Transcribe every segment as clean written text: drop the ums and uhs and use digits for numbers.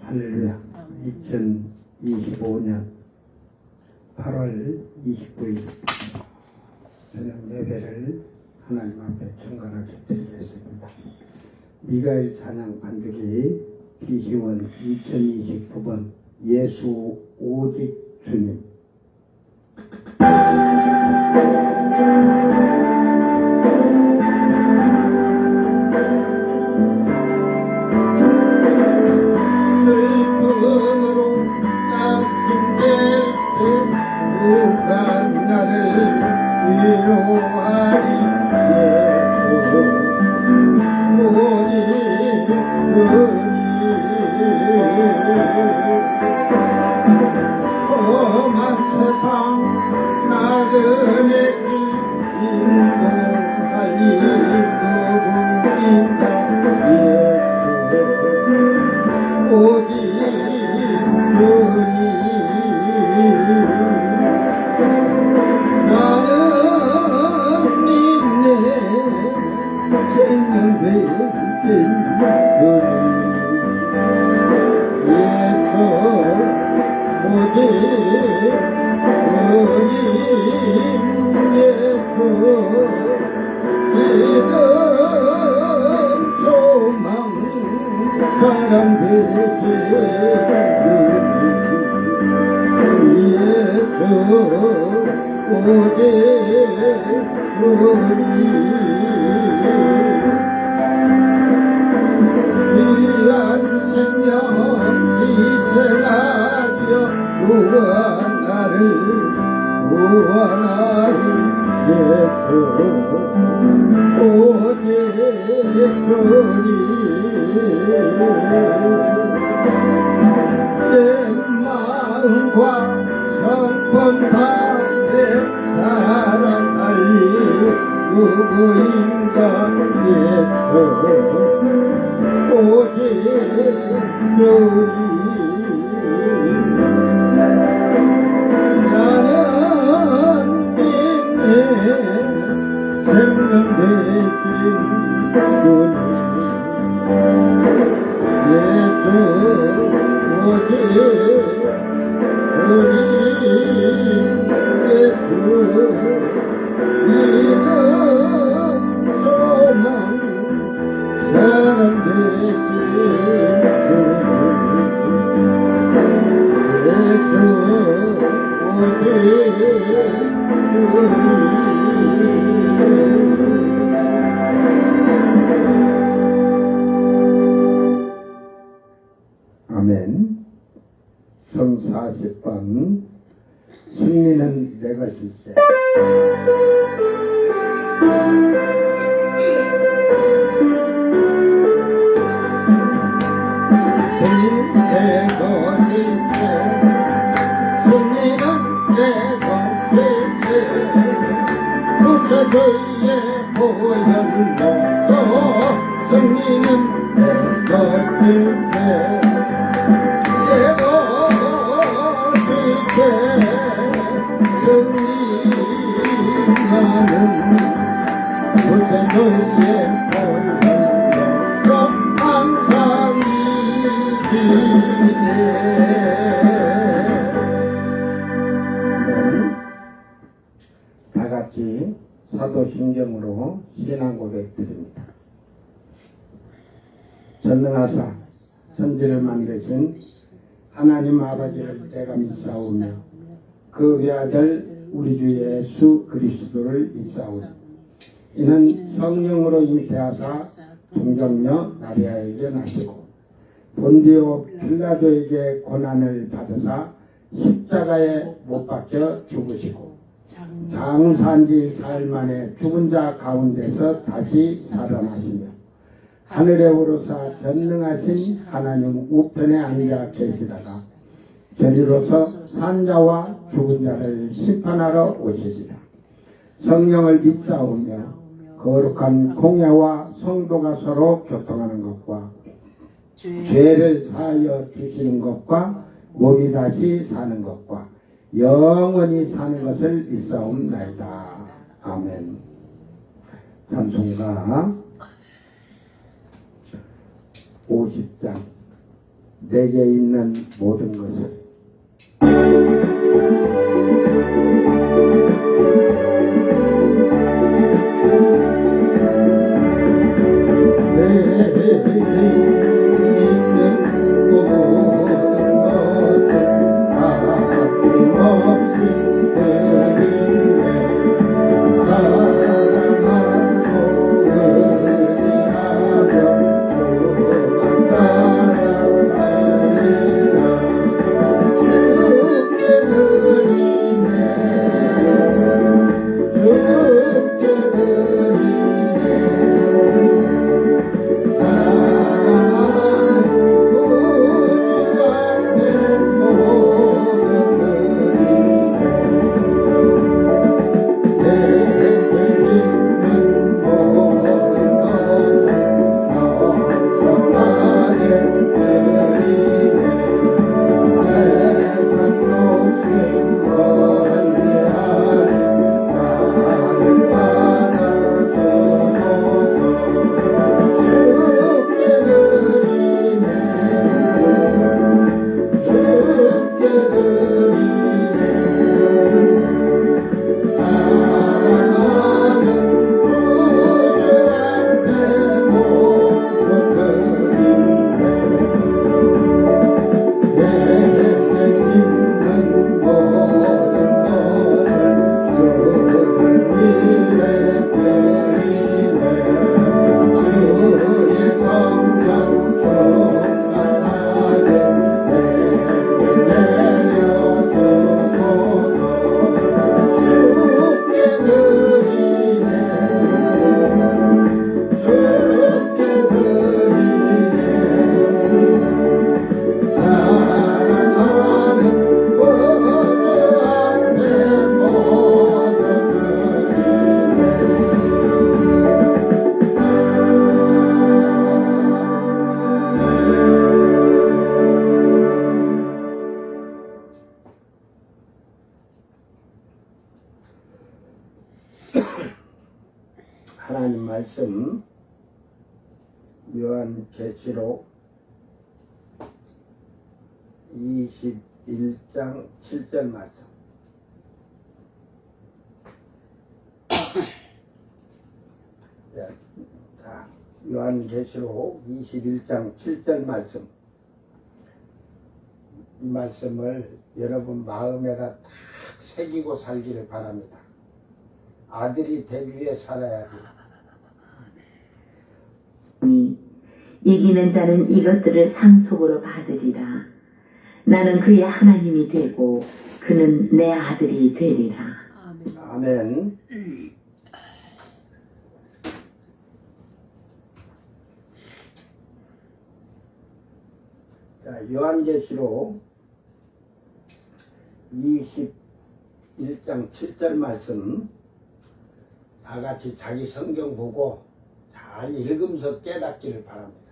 할렐루야. 2025년 8월 29일 저녁 예배를 하나님 앞에 경건하게 드리겠습니다. 미가엘 찬양 반주기 BC1 2029번 예수 오직 주님. 슬픔으로 난 힘들 때 누가 나를 위로하리. 예수 오직 험한 세상 나그네 길 인도하리. 누구인가 예수 오직 주님. 나는 믿네 생명 되신 주님. 예수 오직 주님. 예수 믿음 소망 사랑 되신 주님. 예수 오직 주님. 귀한 생명 희생하여 누가 나를 구원하리. 예수 오직 주님. 내 마음과 성품 가운데 사랑하리. 누구인가 예수 오직 주님. 나는 믿네 생명 되신 주님. 예수 오직 주님. 예수 믿음 소망 사랑 되신 주님. 예수 오직 주님. 아멘. 성 40번 승리는 내 것일세. 승리는 내 것일세. 승리는 내 것일세. 구세주의 보혈로서 승리는 내 것일세. 내 것일세. 승리하는 구세주의 보혈로서 항상 다 같이 사도신경으로 신앙 고백 드립니다. 전능하사 천지를 만드신 하나님 아버지를 내가 믿사오며 그 외아들 우리 주 예수 그리스도를 믿사오니 이는 성령으로 잉태하사 동정녀 마리아에게 나시고 본디오 빌라도에게 고난을 받으사 십자가에 못 박혀 죽으시고 장사한 지 사흘 만에 죽은 자 가운데서 다시 살아나시며 하늘에 오르사 전능하신 하나님 우편에 앉아 계시다가 저리로서 산자와 죽은 자를 심판하러 오시리라. 성령을 믿사오며 거룩한 공예와 성도가 서로 교통하는 것과 죄를 사하여 주시는 것과 몸이 다시 사는 것과 영원히 사는 것을 믿사옵나이다. 아멘. 찬송가 50장 내게 있는 모든 것을 하나님 말씀 요한계시록 21장 7절 말씀. 자, 요한계시록 21장 7절 말씀. 이 말씀을 여러분 마음에다 탁 새기고 살기를 바랍니다. 아들이 되기 위해 살아야 돼. 이기는 자는 이것들을 상속으로 받으리라. 나는 그의 하나님이 되고 그는 내 아들이 되리라. 아멘. 자, 요한계시록 21장 7절 말씀 다 같이 자기 성경 보고 잘 읽으면서 깨닫기를 바랍니다.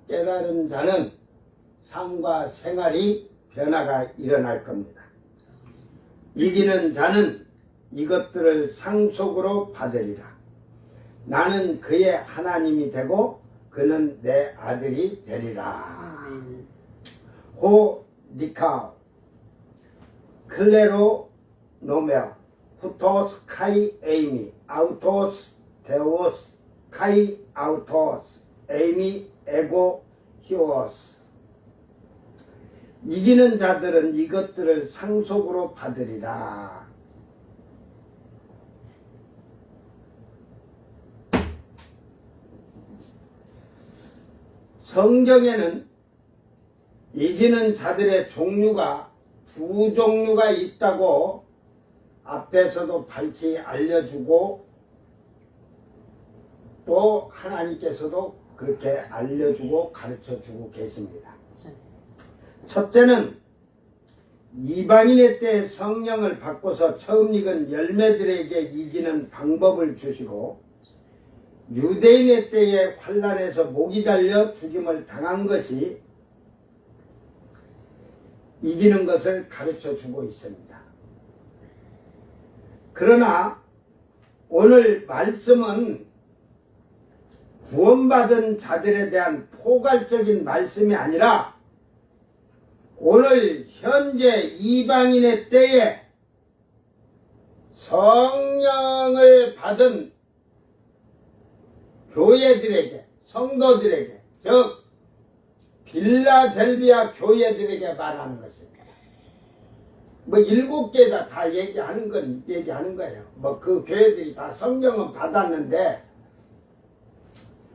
깨달은 자는 삶과 생활이 변화가 일어날 겁니다. 이기는 자는 이것들을 상속으로 받으리라. 나는 그의 하나님이 되고 그는 내 아들이 되리라. 호 니카오 클레로 노메오 후토스 카이 에이미 아우토스 데오스 카이 아우토스 에이미 에고 히오스. 이기는 자들은 이것들을 상속으로 받으리라. 성경에는 이기는 자들의 종류가 두 종류가 있다고 앞에서도 밝히 알려주고 또 하나님께서도 그렇게 알려주고 가르쳐주고 계십니다. 첫째는 이방인의 때에 성령을 받고서 처음 익은 열매들에게 이기는 방법을 주시고 유대인의 때에 환난에서 목이 달려 죽임을 당한 것이 이기는 것을 가르쳐주고 있습니다. 그러나 오늘 말씀은 구원받은 자들에 대한 포괄적인 말씀이 아니라 오늘 현재 이방인의 때에 성령을 받은 교회들에게, 성도들에게, 즉 빌라델비아 교회들에게 말하는 것입니다. 뭐 7개다 다 얘기하는 거예요. 뭐 그 교회들이 다 성령은 받았는데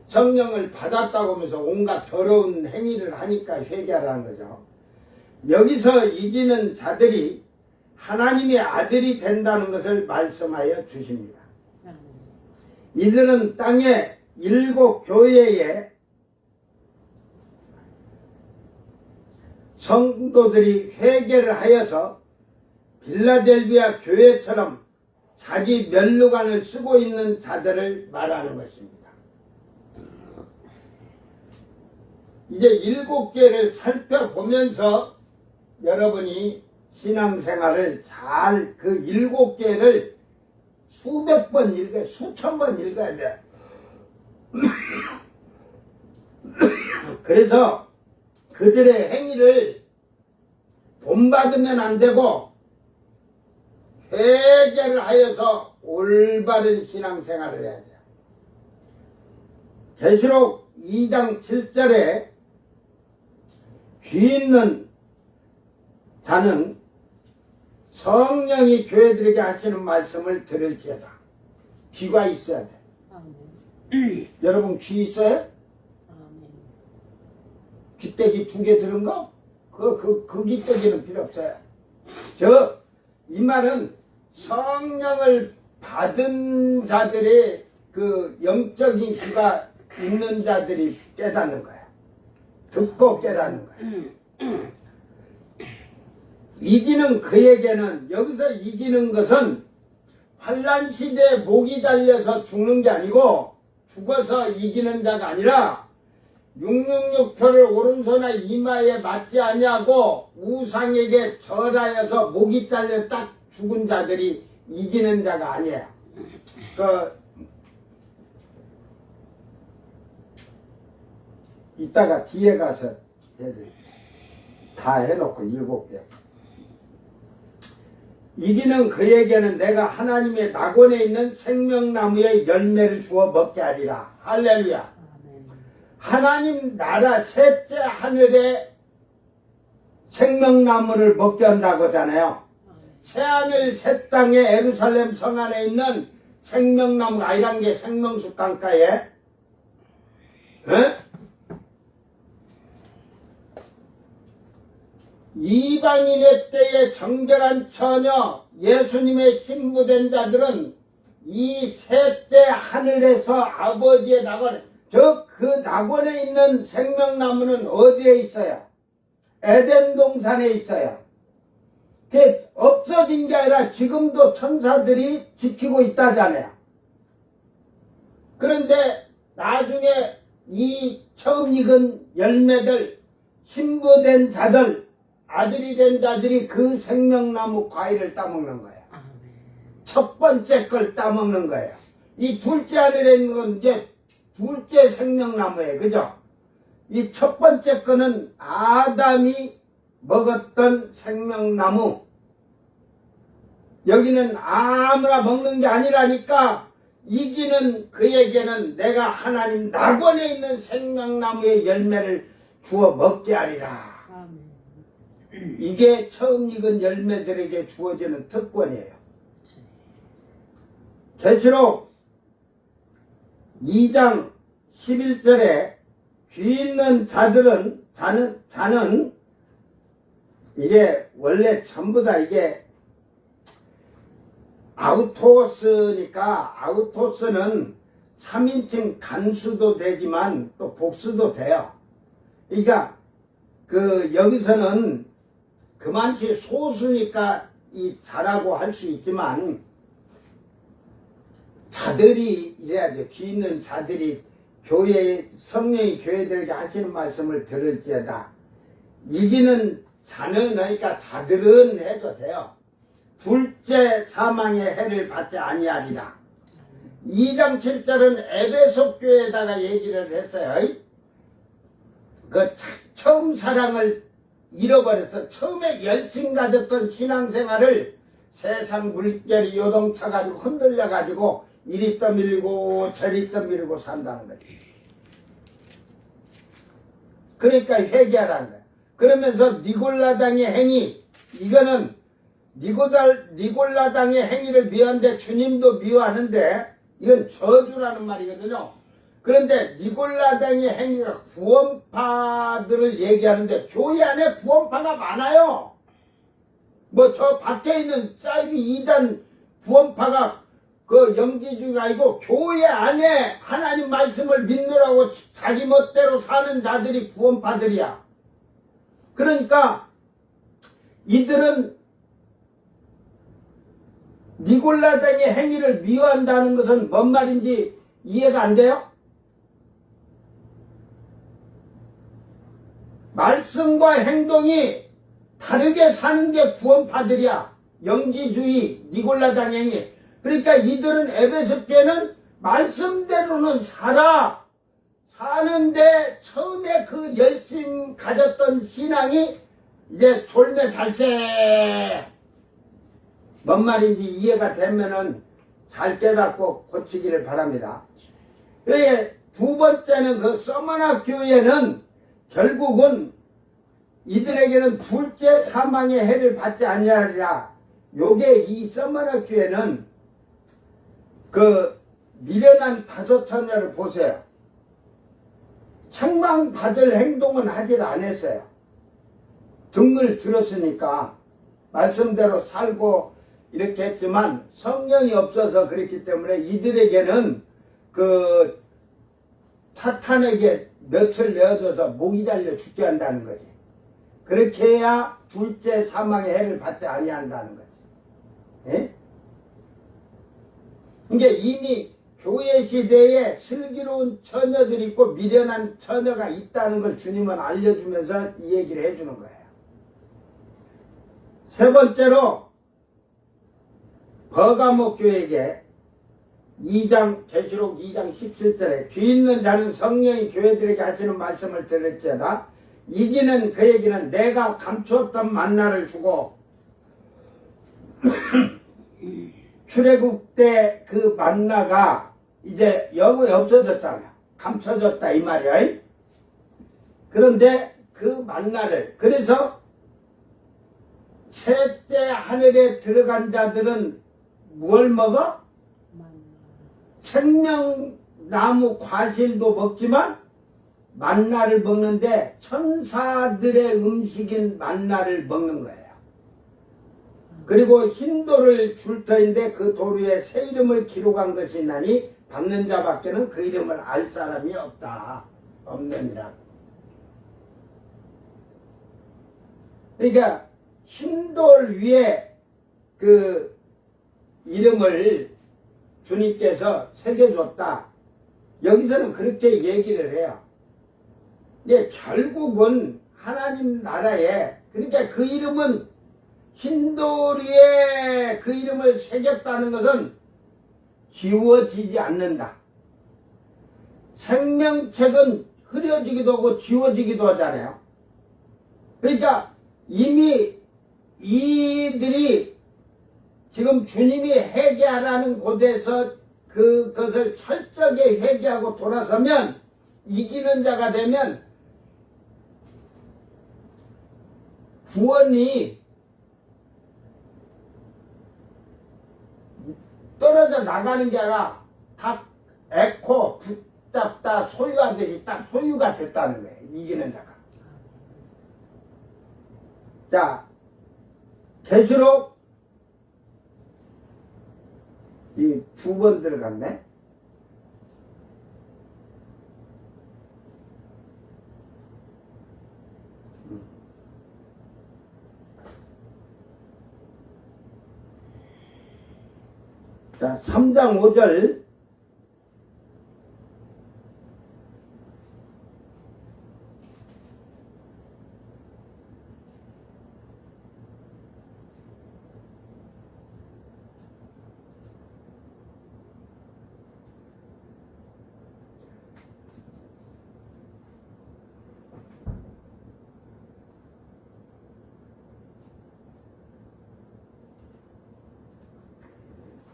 성령을 받았다고 하면서 온갖 더러운 행위를 하니까 회개하라는 거죠. 여기서 이기는 자들이 하나님의 아들이 된다는 것을 말씀하여 주십니다. 이들은 땅의 7 교회에 성도들이 회개를 하여서 빌라델비아 교회처럼 자기 면류관을 쓰고 있는 자들을 말하는 것입니다. 이제 7개를 살펴보면서 여러분이 신앙생활을 잘 그 7개를 수백 번 읽어야, 수천 번 읽어야 돼. 그래서 그들의 행위를 본받으면 안 되고 회개를 하여서 올바른 신앙생활을 해야 돼요. 계시록 2장 7절에 귀 있는 자는 성령이 교회들에게 하시는 말씀을 들을지어다. 귀가 있어야 돼. 여러분 귀 있어요? 귀때기 2개 들은 거? 그 귀때기는 필요 없어요. 이 말은 성령을 받은 자들의 그 영적인 귀가 있는 자들이 깨닫는 거야. 듣고 깨닫는 거야. 이기는 그에게는, 여기서 이기는 것은 환난 시대에 목이 달려서 죽는 게 아니고 죽어서 이기는 자가 아니라 666표를 오른손에 이마에 맞지 아니하고 우상에게 절하여서 목이 달려 딱 죽은 자들이 이기는 자가 아니에요. 이따가 뒤에 가서 다 해놓고 7개. 이기는 그에게는 내가 하나님의 낙원에 있는 생명나무의 열매를 주어 먹게 하리라. 할렐루야. 하나님 나라 셋째 하늘에 생명나무를 먹게 한다고 하잖아요. 새하늘 새 땅에 예루살렘 성 안에 있는 생명나무, 아이란게 생명숲 강가에 이방인의 때에 정결한 처녀 예수님의 신부된 자들은 이 셋째 하늘에서 아버지의 낙원, 즉 그 낙원에 있는 생명나무는 어디에 있어요? 에덴 동산에 있어요. 그게 없어진 게 아니라 지금도 천사들이 지키고 있다잖아요. 그런데 나중에 이 처음 익은 열매들, 신부된 자들, 아들이 된 자들이 그 생명나무 과일을 따먹는 거예요. 첫 번째 걸 따먹는 거예요. 이 둘째 하늘에 있는 건 이제 둘째 생명나무예요. 그죠? 이 첫 번째 거는 아담이 먹었던 생명나무. 여기는 아무나 먹는 게 아니라니까 이기는 그에게는 내가 하나님 낙원에 있는 생명나무의 열매를 주어 먹게 하리라. 이게 처음 익은 열매들에게 주어지는 특권이에요. 계시록 2장 11절에 귀 있는 자는 이게 원래 전부 다 이게 아우토스니까 아우토스는 3인칭 단수도 되지만 또 복수도 돼요. 그러니까 여기서는 그만치 소수니까 이 자라고 할 수 있지만 자들이 이래야죠. 귀 있는 자들이 성령이 교회들에게 하시는 말씀을 들을지어다. 이기는 자는, 그러니까 자들은 해도 돼요. 둘째 사망의 해를 받지 아니하리라. 2장 7절은 에베소 교회에다가 얘기를 했어요. 그 처음 사랑을 잃어버려서 처음에 열심 가졌던 신앙생활을 세상 물결이 요동쳐가지고 흔들려가지고 이리 떠밀리고 저리 떠밀리고 산다는 거지. 그러니까 회개하라는 거야. 그러면서 니골라당의 행위, 이거는 니골라당의 행위를 미워하는데 주님도 미워하는데 이건 저주라는 말이거든요. 그런데 니골라당의 행위가 구원파들을 얘기하는데 교회 안에 구원파가 많아요. 뭐 저 밖에 있는 사이비 2단 구원파가 그 영지주의가 아니고 교회 안에 하나님 말씀을 믿느라고 자기 멋대로 사는 자들이 구원파들이야. 그러니까 이들은 니골라당의 행위를 미워한다는 것은 뭔 말인지 이해가 안 돼요? 말씀과 행동이 다르게 사는 게 구원파들이야. 영지주의, 니골라당 행위. 그러니까 이들은 에베소교회는 말씀대로는 사는데 처음에 그 열심 가졌던 신앙이 이제 졸매살세. 뭔 말인지 이해가 되면은 잘 깨닫고 고치기를 바랍니다. 그게 두 번째는 그 서머나 교회는 결국은 이들에게는 둘째 사망의 해를 받지 아니하리라. 요게 이 서머나 교회는 그 미련한 다섯 처녀를 보세요. 책망받을 행동은 하질 않았어요. 등을 들었으니까 말씀대로 살고 이렇게 했지만 성령이 없어서 그랬기 때문에 이들에게는 그 사탄에게 멱을 내어줘서 목이 달려 죽게 한다는 거지. 그렇게 해야 둘째 사망의 해를 받지 아니한다는 거지. 예? 이게 이미 교회 시대에 슬기로운 처녀들이 있고 미련한 처녀가 있다는 걸 주님은 알려주면서 이 얘기를 해주는 거예요. 세 번째로 버가모 교회에게 계시록 2장 17절에 귀 있는 자는 성령이 교회들에게 하시는 말씀을 들을지어다. 이기는 그에게는 내가 감추었던 만나를 주고 출애굽 때 그 만나가 이제 영에 없어졌잖아요. 감춰졌다 이 말이야. 그런데 그 만나를 그래서 셋째 하늘에 들어간 자들은 뭘 먹어? 생명나무 과실도 먹지만 만나를 먹는데 천사들의 음식인 만나를 먹는 거예요. 그리고 흰 돌을 줄 터인데 그 돌 위에 새 이름을 기록한 것이 있나니 받는 자밖에는 그 이름을 알 사람이 없느니라. 그러니까 흰 돌 위에 그 이름을 주님께서 새겨줬다. 여기서는 그렇게 얘기를 해요. 근데 결국은 하나님 나라에 그러니까 그 이름은 흰돌이에 그 이름을 새겼다는 것은 지워지지 않는다. 생명책은 흐려지기도 하고 지워지기도 하잖아요. 그러니까 이미 이들이 지금 주님이 회개하라는 곳에서 그것을 철저하게 회개하고 돌아서면 이기는 자가 되면 구원이 떨어져 나가는 게 아니라 다 에코 붙잡다 소유하듯이 딱 소유가 됐다는 거예요. 이기는 자가. 자, 계시록 이 두 번 들어갔네. 자, 3장 5절.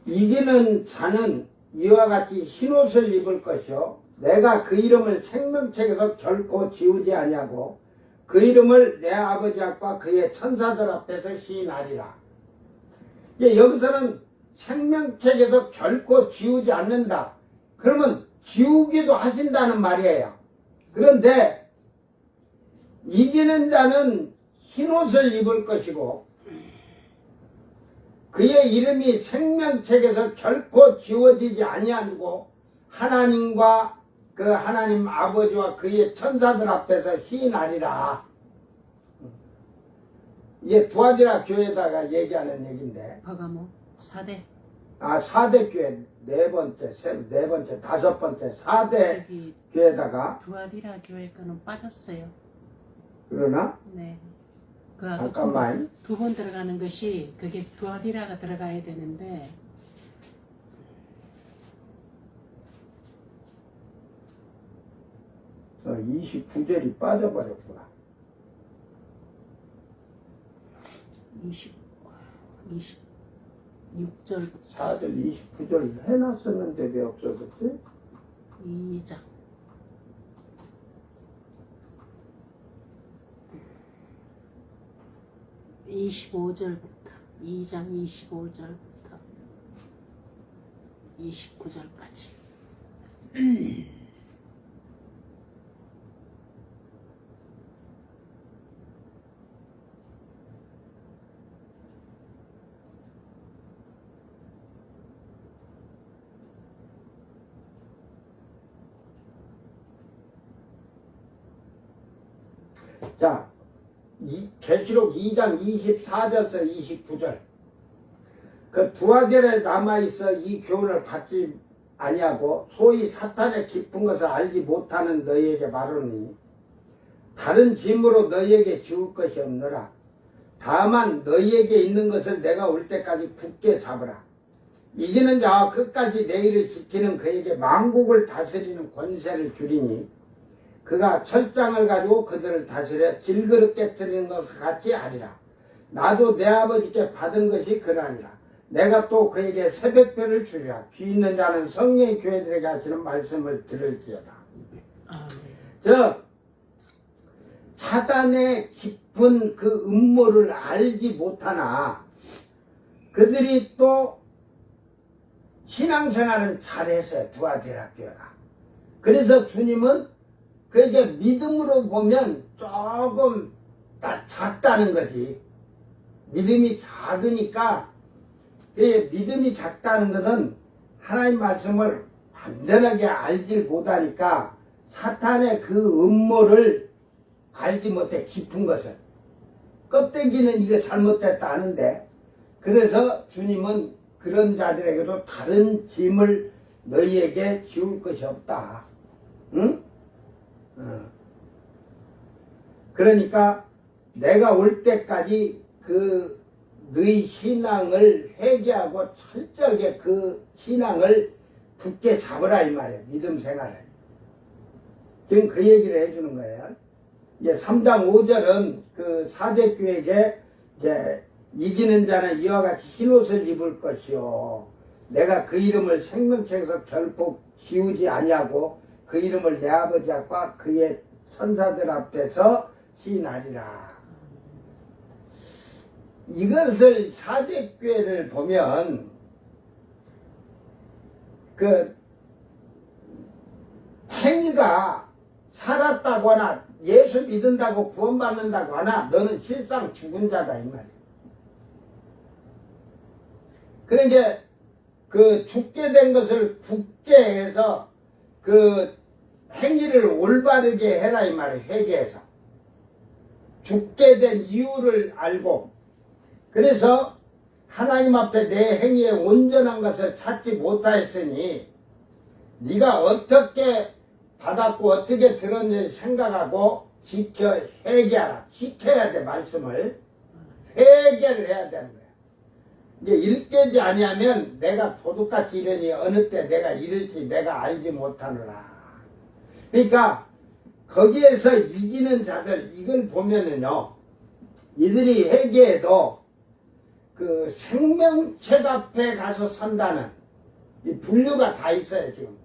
이기는 자는 이와 같이 흰옷을 입을 것이요 내가 그 이름을 생명책에서 결코 지우지 아니하고 그 이름을 내 아버지 앞과 그의 천사들 앞에서 시인하리라. 여기서는 생명책에서 결코 지우지 않는다. 그러면 지우기도 하신다는 말이에요. 그런데 이기는 자는 흰옷을 입을 것이고 그의 이름이 생명책에서 결코 지워지지 아니하고 하나님과 그 하나님 아버지와 그의 천사들 앞에서 시인하리라. 이게 두아디라 교회에다가 얘기하는 얘기인데. 버가모 4대. 아, 4대 교회 네 번째, 다섯 번째 4대 저기 교회에다가. 두아디라 교회 거는 빠졌어요. 그러나? 네. 잠깐만. 두 번 들어가는 것이 그게 두아디라가 들어가야 되는데 29절이 빠져버렸구나. 26절부터 4절 29절 해놨었는데 왜 없어졌지? 2장 25절부터 2장 25절부터 29절까지 자, 계시록 2장 24절에서 29절. 그 두아델에 남아있어 이 교훈을 받지 아니하고 소위 사탄의 깊은 것을 알지 못하는 너희에게 말하노니 다른 짐으로 너희에게 지울 것이 없느라. 다만 너희에게 있는 것을 내가 올 때까지 굳게 잡으라. 이기는 자와 끝까지 내일을 지키는 그에게 만국을 다스리는 권세를 주리니 그가 철장을 가지고 그들을 다스려 질그릇 깨뜨리는 것 같이 하리라. 나도 내 아버지께 받은 것이 그러하니라. 내가 또 그에게 새벽별을 주리라. 귀 있는 자는 성령의 교회들에게 하시는 말씀을 들을지어다. 사단의 깊은 그 음모를 알지 못하나 그들이 또 신앙생활은 잘했어요. 두아디라 교회가. 그래서 주님은 그게 믿음으로 보면 조금 작다는 거지. 믿음이 작으니까, 믿음이 작다는 것은 하나님 말씀을 완전하게 알지 못하니까 사탄의 그 음모를 알지 못해, 깊은 것을. 껍데기는 이거 잘못됐다 하는데, 그래서 주님은 그런 자들에게도 다른 짐을 너희에게 지울 것이 없다. 응? 그러니까 내가 올 때까지 그 너희 신앙을 회개하고 철저하게 그 신앙을 굳게 잡으라 이 말이에요. 믿음 생활을. 지금 그 얘기를 해주는 거예요. 이제 3장 5절은 그 사대교에게 이제 이기는 자는 이와 같이 흰옷을 입을 것이요. 내가 그 이름을 생명책에서 결코 지우지 아니하고 그 이름을 내 아버지 앞과 그의 천사들 앞에서 시인하리라. 이것을 사대교회를 보면 그 행위가 살았다고 하나 예수 믿는다고 구원받는다고 하나 너는 실상 죽은 자다 이 말이야. 그러니까 그 죽게 된 것을 굳게 해서 그 행위를 올바르게 해라 이 말이에요. 회개해서 죽게 된 이유를 알고 그래서 하나님 앞에 내 행위의 온전한 것을 찾지 못하였으니 네가 어떻게 받았고 어떻게 들었는지 생각하고 지켜 회개하라. 지켜야 돼. 말씀을 회개를 해야 되는 거야. 이제 일깨지 아니하면 내가 도둑같이 이르니 어느 때 내가 이를지 내가 알지 못하노라. 그러니까 거기에서 이기는 자들 이걸 보면은요 이들이 회개해도 그 생명책 앞에 가서 선다는 이 분류가 다 있어요. 지금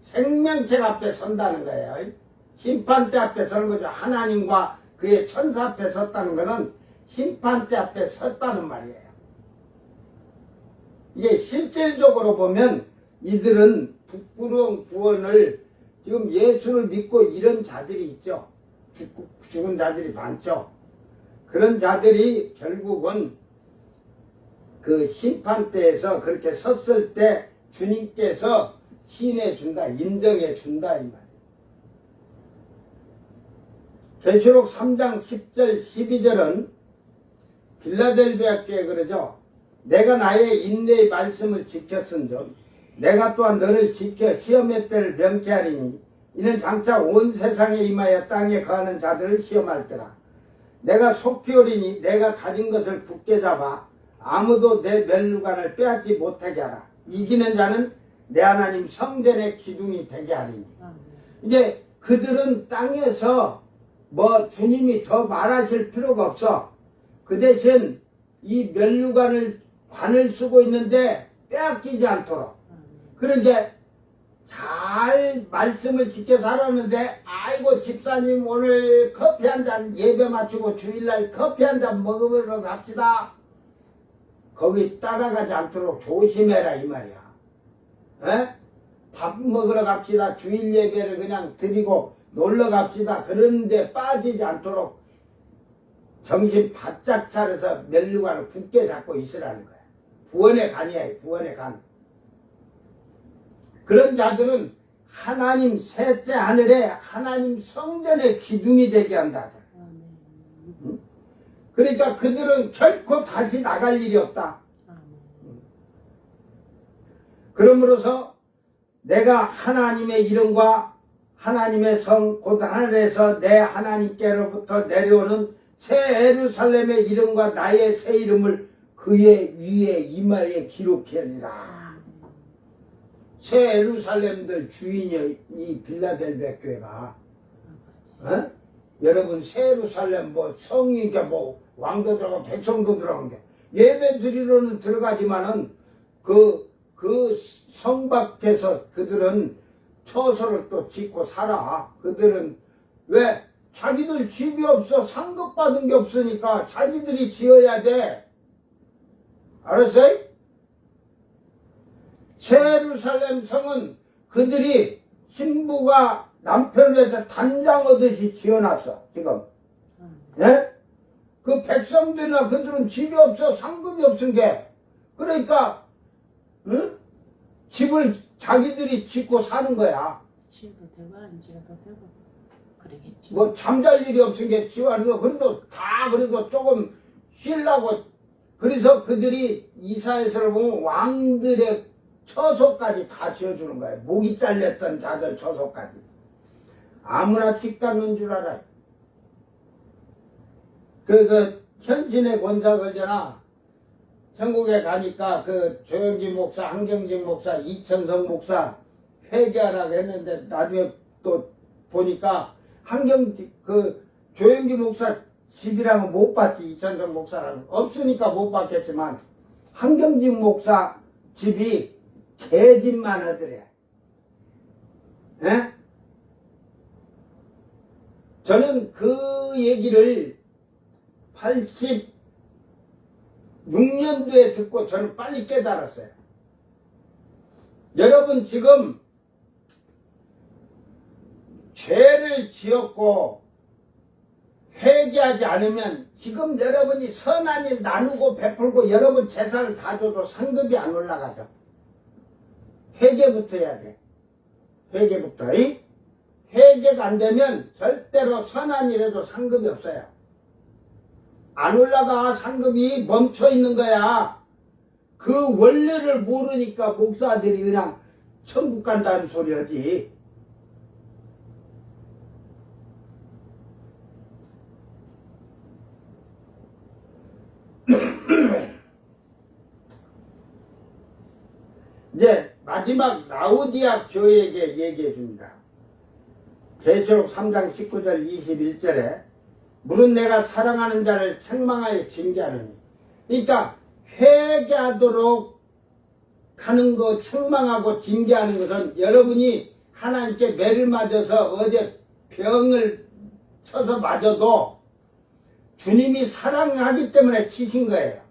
생명책 앞에 선다는 거예요. 심판대 앞에 서는 거죠. 하나님과 그의 천사 앞에 섰다는 거는 심판대 앞에 섰다는 말이에요. 이게 실질적으로 보면 이들은 부끄러운 구원을 지금 예수를 믿고 이런 자들이 있죠. 죽은 자들이 많죠. 그런 자들이 결국은 그 심판대에서 그렇게 섰을 때 주님께서 시인해 준다, 인정해 준다 이 말이에요. 계시록 3장 10절 12절은 빌라델비아 교회에 그러죠. 내가 나의 인내의 말씀을 지켰은즉 내가 또한 너를 지켜 시험의 때를 명쾌하리니 이는 장차 온 세상에 임하여 땅에 거하는 자들을 시험할때라. 내가 속히 오리니 내가 가진 것을 굳게 잡아 아무도 내 멸류관을 빼앗지 못하게 하라. 이기는 자는 내 하나님 성전의 기둥이 되게 하리니. 이제 그들은 땅에서 뭐 주님이 더 말하실 필요가 없어. 그 대신 이 관을 쓰고 있는데 빼앗기지 않도록. 그런데 잘 말씀을 지켜 살았는데 아이고 집사님 오늘 커피 한 잔 예배 마치고 주일날 커피 한 잔 먹으러 갑시다. 거기 따라가지 않도록 조심해라 이 말이야. 에? 밥 먹으러 갑시다. 주일 예배를 그냥 드리고 놀러 갑시다. 그런데 빠지지 않도록 정신 바짝 차려서 멸류관을 굳게 잡고 있으라는 거야. 구원의 간이야. 구원의 간. 그런 자들은 하나님 셋째 하늘에 하나님 성전의 기둥이 되게 한다. 응? 그러니까 그들은 결코 다시 나갈 일이 없다. 그러므로서 내가 하나님의 이름과 하나님의 성 곧 하늘에서 내 하나님께로부터 내려오는 새 예루살렘의 이름과 나의 새 이름을 그의 위에 이마에 기록하리라. 새 예루살렘들 주인이 이 빌라델비아 교회가 어? 여러분 새 예루살렘 뭐 성이게 뭐 왕도 들어가고 백성도 들어간 게 예배 드리러는 들어가지만은 그 성 밖에서 그들은 처소를 또 짓고 살아. 그들은 왜? 자기들 집이 없어. 상급받은 게 없으니까 자기들이 지어야 돼. 알았어요? 새 예루살렘 성은 그들이 신부가 남편을 위해서 단장 얻듯이 지어놨어. 지금. 예? 그 백성들이나 그들은 집이 없어. 상급이 없은 게. 그러니까 응? 집을 자기들이 짓고 사는 거야. 집도 되고 안 지어도 되고 그러겠지. 뭐 잠잘 일이 없은 게 집안에서 그래도 다 그래도 조금 쉬려고. 그래서 그들이 이사야서를 보면 왕들의 처소까지 다 지어주는 거예요. 목이 잘렸던 자들 처소까지. 아무나 집 갖는 줄 알아요. 그 현신의 권사 그러잖아. 전국에 가니까 그 조영기 목사, 한경직 목사, 이천성 목사 회개하라고 했는데 나중에 또 보니까 조영기 목사 집이랑은 못 봤지. 이천성 목사랑 없으니까 못 봤겠지만 한경직 목사 집이 개집만 하더래. 에? 저는 그 얘기를 86년도에 듣고 저는 빨리 깨달았어요. 여러분 지금 죄를 지었고 회개하지 않으면 지금 여러분이 선한 일 나누고 베풀고 여러분 재산을 다 줘도 상급이 안 올라가죠. 회개부터 해야 돼. 회개부터. 회개가 안 되면 절대로 선한 일에도 상급이 없어요. 안 올라가. 상급이 멈춰 있는 거야. 그 원리를 모르니까 목사들이 그냥 천국 간다는 소리 하지. 이제 마지막 라우디아 교회에게 얘기해 줍니다. 계시록 3장 19절 21절에 물은 내가 사랑하는 자를 책망하여 징계하느니. 그러니까 회개하도록 하는 거 책망하고 징계하는 것은 여러분이 하나님께 매를 맞아서 어제 병을 쳐서 맞아도 주님이 사랑하기 때문에 치신 거예요.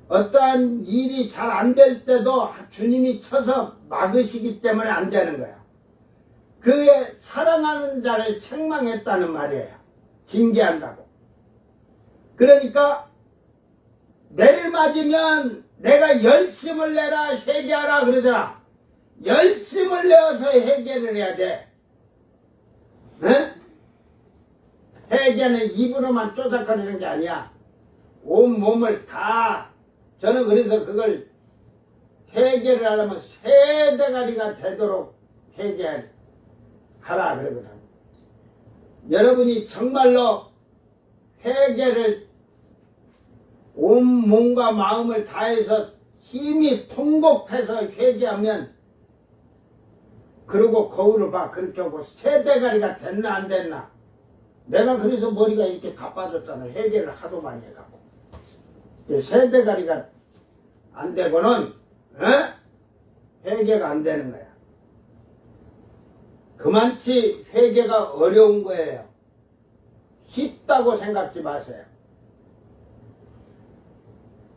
어떠한 일이 잘 안 될 때도 주님이 쳐서 막으시기 때문에 안 되는 거예요. 그의 사랑하는 자를 책망했다는 말이에요. 징계한다고. 그러니까 매를 맞으면 내가 열심을 내라 회개하라 그러잖아. 열심을 내어서 회개를 해야 돼. 네? 회개는 입으로만 쪼작거리는 게 아니야. 온 몸을 다. 저는 그래서 그걸 회개를 하려면 세 대가리가 되도록 회개하라 그러거든. 여러분이 정말로 회개를 온 몸과 마음을 다해서 힘이 통곡해서 회개하면, 그러고 거울을 봐. 그렇게 하고 세 대가리가 됐나 안 됐나. 내가 그래서 머리가 이렇게 다 빠졌잖아. 회개를 하도 많이 해갖고. 세 대가리가 안 되고는 회개가 안 되는 거야. 그만치 회개가 어려운 거예요. 쉽다고 생각지 마세요.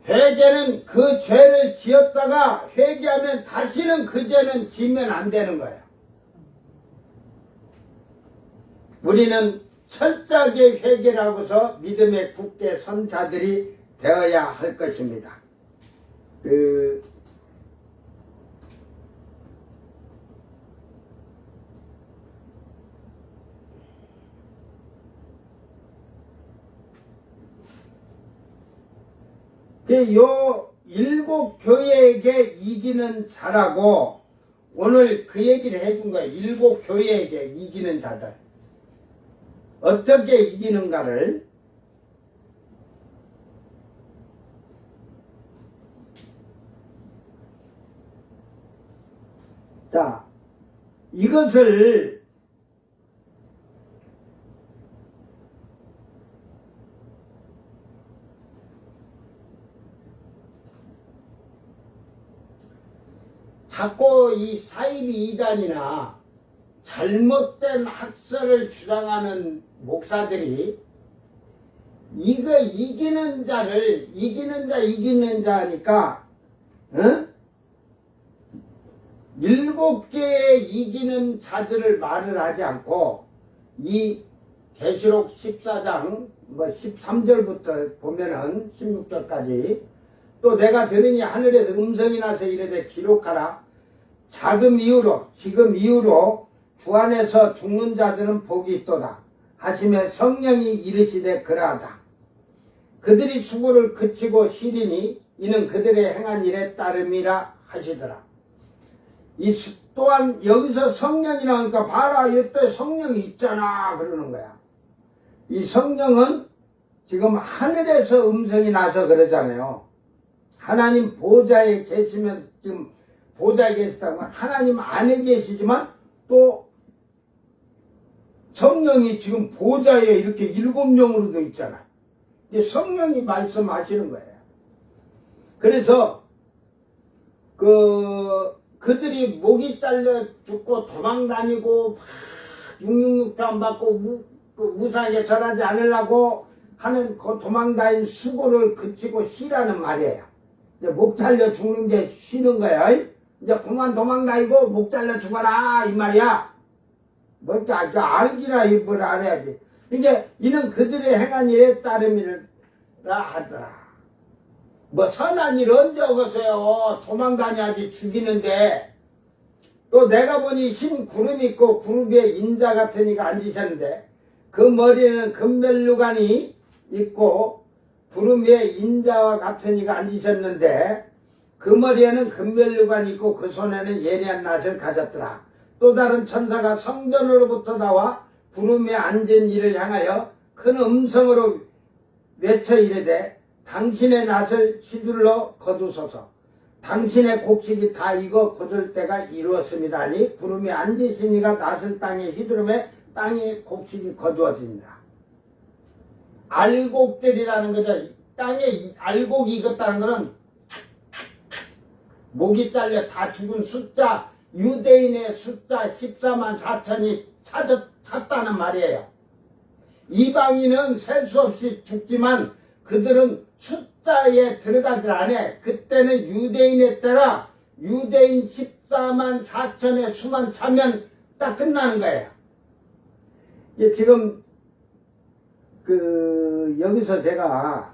회개는 그 죄를 지었다가 회개하면 다시는 그 죄는 지면 안 되는 거예요. 우리는 철저하게 회개를 하고서 믿음에 굳게 선 자들이 되어야 할 것입니다. 요 일곱 교회에게 이기는 자라고 오늘 그 얘기를 해준 거예요. 일곱 교회에게 이기는 자들. 어떻게 이기는가를. 자, 이것을 자꾸 이 사이비 이단이나 잘못된 학설을 주장하는 목사들이 이거 이기는 자 하니까, 일곱 개의 이기는 자들을 말을 하지 않고, 이 계시록 14장 13절부터 보면은 16절까지, 또 내가 들으니 하늘에서 음성이 나서 이르되 기록하라. 지금 이후로 주 안에서 죽는 자들은 복이 있도다 하시며 성령이 이르시되 그러하다. 그들이 수고를 그치고 쉬리니 이는 그들의 행한 일에 따름이라 하시더라. 또한 여기서 성령이 나오니까 봐라, 이때 성령이 있잖아 그러는 거야. 이 성령은 지금 하늘에서 음성이 나서 그러잖아요. 하나님 보좌에 계시면, 지금 보좌에 계시다면 하나님 안에 계시지만 또 성령이 지금 보좌에 이렇게 일곱 명으로도 있잖아. 성령이 말씀하시는 거예요. 그래서 그들이 목이 잘려 죽고 도망다니고 666도 안 받고 우상에 절하지 않으려고 하는 그 도망다닌 수고를 그치고 쉬라는 말이에요. 이제 목 잘려 죽는 게 쉬는 거야. 이제 그만 도망다니고 목 잘려 죽어라 이 말이야. 뭐 알기나 뭘 알아야지. 이제 이는 그들의 행한 일에 따름이라 하더라. 뭐 선한 일 언제 오겠어요. 도망다녀야지 죽이는데. 또 내가 보니 흰 구름이 있고 구름 위에 인자 같은 이가 앉으셨는데 그 머리에는 금멜루관이 있고 구름 위에 인자와 같은 이가 앉으셨는데 그 머리에는 금멜루관이 있고 그 손에는 예리한 낫을 가졌더라. 또 다른 천사가 성전으로부터 나와 구름 위에 앉은 이를 향하여 큰 음성으로 외쳐 이르되 당신의 낫을 휘둘러 거두소서. 당신의 곡식이 다 익어 거둘 때가 이루었습니다 하니 구름이 앉으신 이가 낫을 땅에 휘두르매 땅의 곡식이 거두어지니라. 알곡들이라는 거죠. 땅에 알곡 익었다는 거는 목이 잘려 다 죽은 숫자, 유대인의 숫자 14만 4천이 찼다는 말이에요. 이방인은 셀 수 없이 죽지만 그들은 숫자에 들어가질 않아. 그때는 유대인의 때라 유대인 14만 4천의 수만 차면 딱 끝나는 거예요. 지금 여기서 제가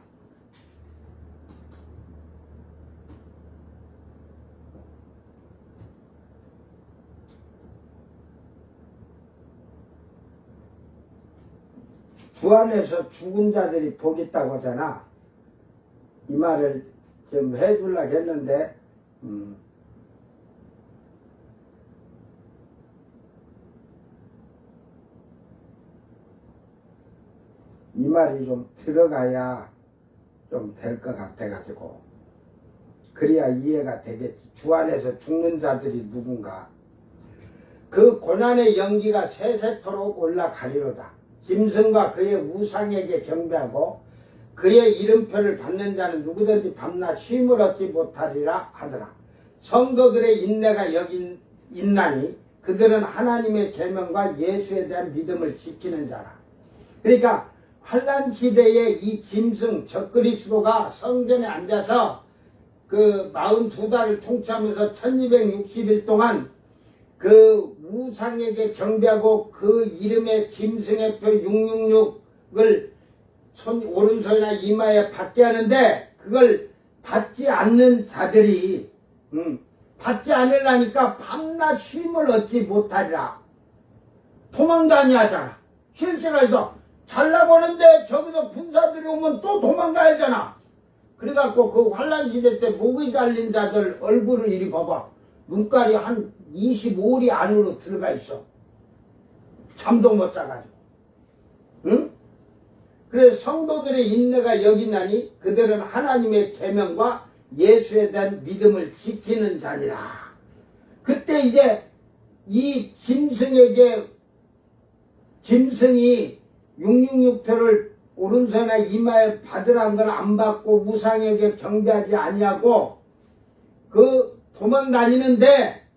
주 안에서 죽은 자들이 복 있다고 하잖아. 이 말을 좀 해주려고 했는데 이 말이 좀 들어가야 좀 될 것 같아가지고 그래야 이해가 되겠지. 주 안에서 죽는 자들이 누군가. 그 고난의 연기가 세세토록 올라가리로다. 짐승과 그의 우상에게 경배하고 그의 이름표를 받는 자는 누구든지 밤낮 쉼을 얻지 못하리라 하더라. 성도들의 인내가 여기 있나니 그들은 하나님의 계명과 예수에 대한 믿음을 지키는 자라. 그러니까 환난 시대에 이 짐승 적그리스도가 성전에 앉아서 그 42달을 통치하면서 1260일 동안 그 우상에게 경배하고 그 이름의 짐승의 표 666을 오른손이나 이마에 받게 하는데 그걸 받지 않는 자들이 받지 않으려니까 밤낮 쉼을 얻지 못하리라. 도망다니하잖아. 실제가 있어. 잘 나가는데 저기서 군사들이 오면 또 도망가야잖아. 그래갖고 그 환란 시대 때 목이 잘린 자들 얼굴을 이리 봐봐. 눈깔이 한 25리 안으로 들어가 있어. 잠도 못 자가지고. 응? 그래서 성도들의 인내가 여기 나니 그들은 하나님의 계명과 예수에 대한 믿음을 지키는 자니라. 그때 이제 이 짐승에게 짐승이 666표를 오른손이나 이마에 받으라는 걸 안 받고 우상에게 경배하지 아니하고 그 도망다니는데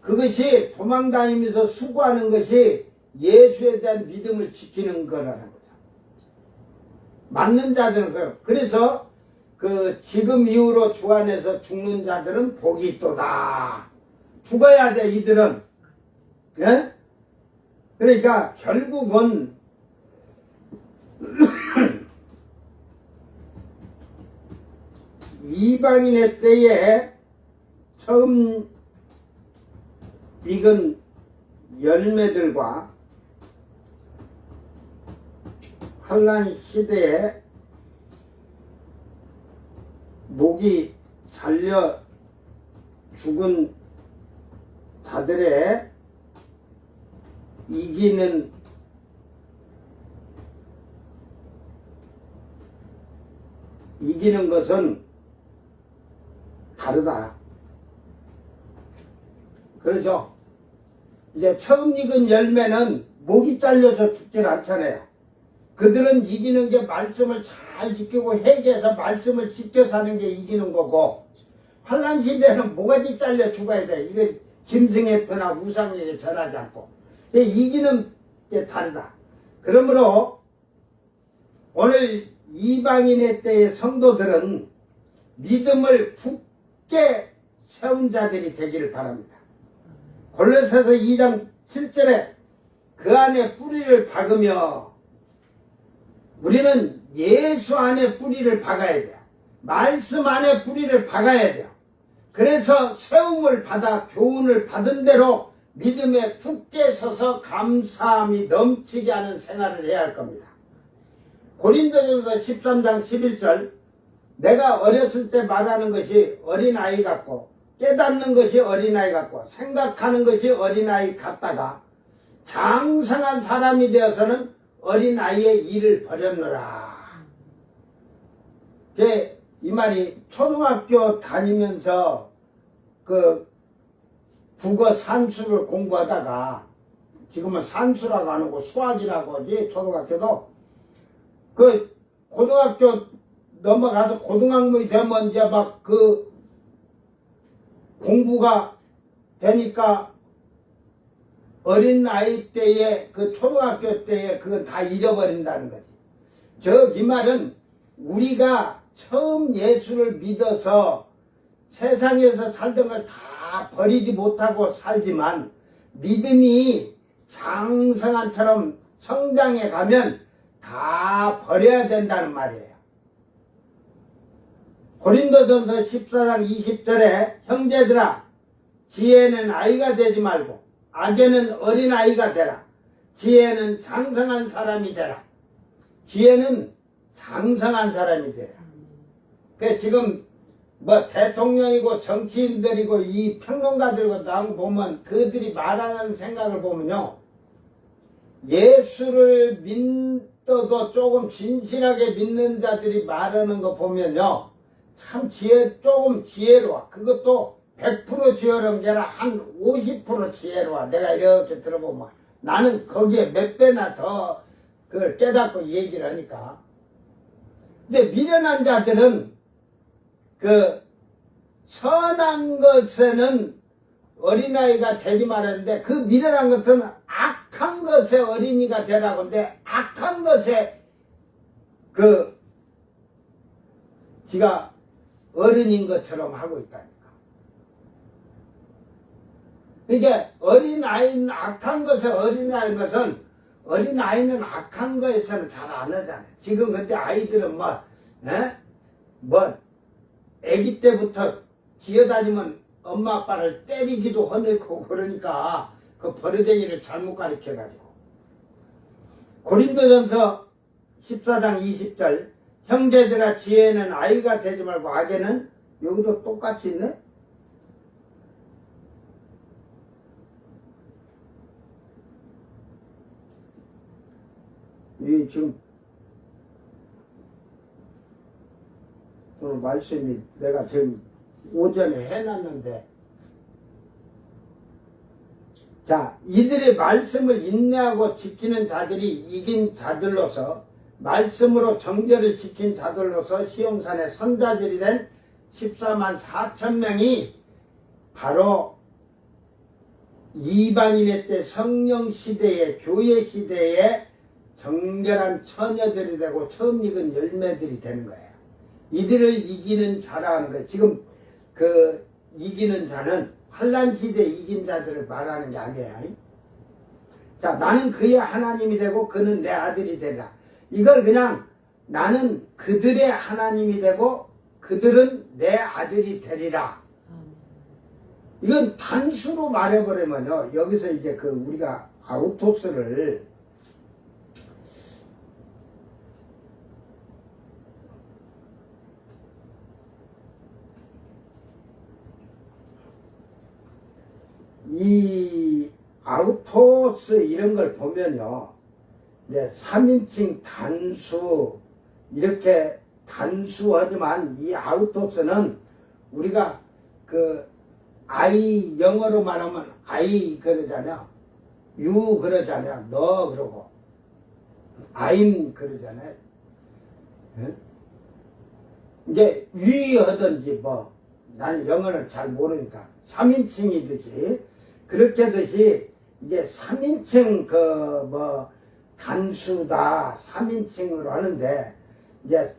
그것이 도망다니면서 수고하는 것이 예수에 대한 믿음을 지키는 거라는 거죠. 맞는 자들은 그래요. 그래서 그 지금 이후로 주 안에서 죽는 자들은 복이 있도다. 죽어야 돼 이들은. 예? 그러니까 결국은 이방인의 때에 처음 익은 열매들과 환난 시대에 목이 잘려 죽은 자들의 이기는 것은 다르다. 그렇죠? 이제 처음 익은 열매는 목이 잘려서 죽질 않잖아요. 그들은 이기는 게 말씀을 잘 지키고 회개해서 말씀을 지켜 사는 게 이기는 거고, 환난 시대는 모가지 잘려 죽어야 돼. 이게 짐승의 표나 우상에게 절하지 않고. 이기는 게 다르다. 그러므로 오늘 이방인의 때의 성도들은 믿음을 굳게 세운 자들이 되기를 바랍니다. 골로새서 2장 7절에 그 안에 뿌리를 박으며, 우리는 예수 안에 뿌리를 박아야 돼요. 말씀 안에 뿌리를 박아야 돼요. 그래서 세움을 받아 교훈을 받은 대로 믿음에 굳게 서서 감사함이 넘치게 하는 생활을 해야 할 겁니다. 고린도전서 13장 11절, 내가 어렸을 때 말하는 것이 어린아이 같고 깨닫는 것이 어린아이 같고 생각하는 것이 어린아이 같다가 장성한 사람이 되어서는 어린아이의 일을 버렸노라. 이 말이 초등학교 다니면서 그 국어 산수를 공부하다가, 지금은 산수라고 안 하고 수학이라고 하지, 초등학교도 그 고등학교 넘어가서 고등학생이 되면 이제 막 그 공부가 되니까 어린 아이 때에 그 초등학교 때에 그건 다 잊어버린다는 거지. 이 말은 우리가 처음 예수를 믿어서 세상에서 살던 걸 다 버리지 못하고 살지만 믿음이 장성한처럼 성장해 가면 다 버려야 된다는 말이에요. 고린도전서 14장 20절에 형제들아 지혜는 아이가 되지 말고 악에는 어린아이가 되라. 지혜는 장성한 사람이 되라. 지혜는 장성한 사람이 되라. 그 지금 뭐 대통령이고 정치인들이고 이 평론가들이고 나온 보면 그들이 말하는 생각을 보면요. 예수를 믿어도 조금 진실하게 믿는 자들이 말하는 거 보면요. 참 조금 지혜로워. 그것도 100% 지혜로운 게 아니라 한 50% 지혜로워. 내가 이렇게 들어보면. 나는 거기에 몇 배나 더 그걸 깨닫고 얘기를 하니까. 근데 미련한 자들은 그 선한 것에는 어린아이가 되지 말았는데 그 미련한 것은 악한 것에 어린이가 되라고 하는데 악한 것에 지가 어른인 것처럼 하고 있다니까. 그러니까 어린아이는 악한 것에 어린아이인 것은 어린아이는 악한 거에서는 잘 안 하잖아요. 지금 근데 아이들은 아기 때부터 기어다니면 엄마 아빠를 때리기도 하고 그러니까 그 버르댕이를 잘못 가르쳐가지고. 고린도전서 14장 20절 형제들아 지혜는 아이가 되지 말고 악에는 여기도 똑같이 있네. 이 지금 오늘 말씀이 내가 지금 오전에 해놨는데 자 이들의 말씀을 인내하고 지키는 자들이 이긴 자들로서 말씀으로 정죄를 지킨 자들로서 시험산의 선자들이 된 14만 4천 명이 바로 이방인의 때 성령 시대에 교회 시대에 정결한 처녀들이 되고 처음 익은 열매들이 되는 거예요. 이들을 이기는 자라는 거예요. 지금 그 이기는 자는 환란 시대 이긴 자들을 말하는 게 아니에요. 자, 나는 그의 하나님이 되고 그는 내 아들이 되라. 이걸 그냥 나는 그들의 하나님이 되고 그들은 내 아들이 되리라. 이건 단수로 말해버리면요. 여기서 이제 우리가 아우토스를 이 아우토스 이런 걸 보면요. 이제 3인칭 단수 이렇게 단수하지만 이 아우토스는 우리가 아이 영어로 말하면 아이 그러잖아요. 유 그러잖아요. 너 그러고 아임 그러잖아요. 예? 이제 위 하든지 나는 영어를 잘 모르니까 3인칭이듯이 그렇게 하듯이 이게 3인칭 단수다 3인칭으로 하는데 이제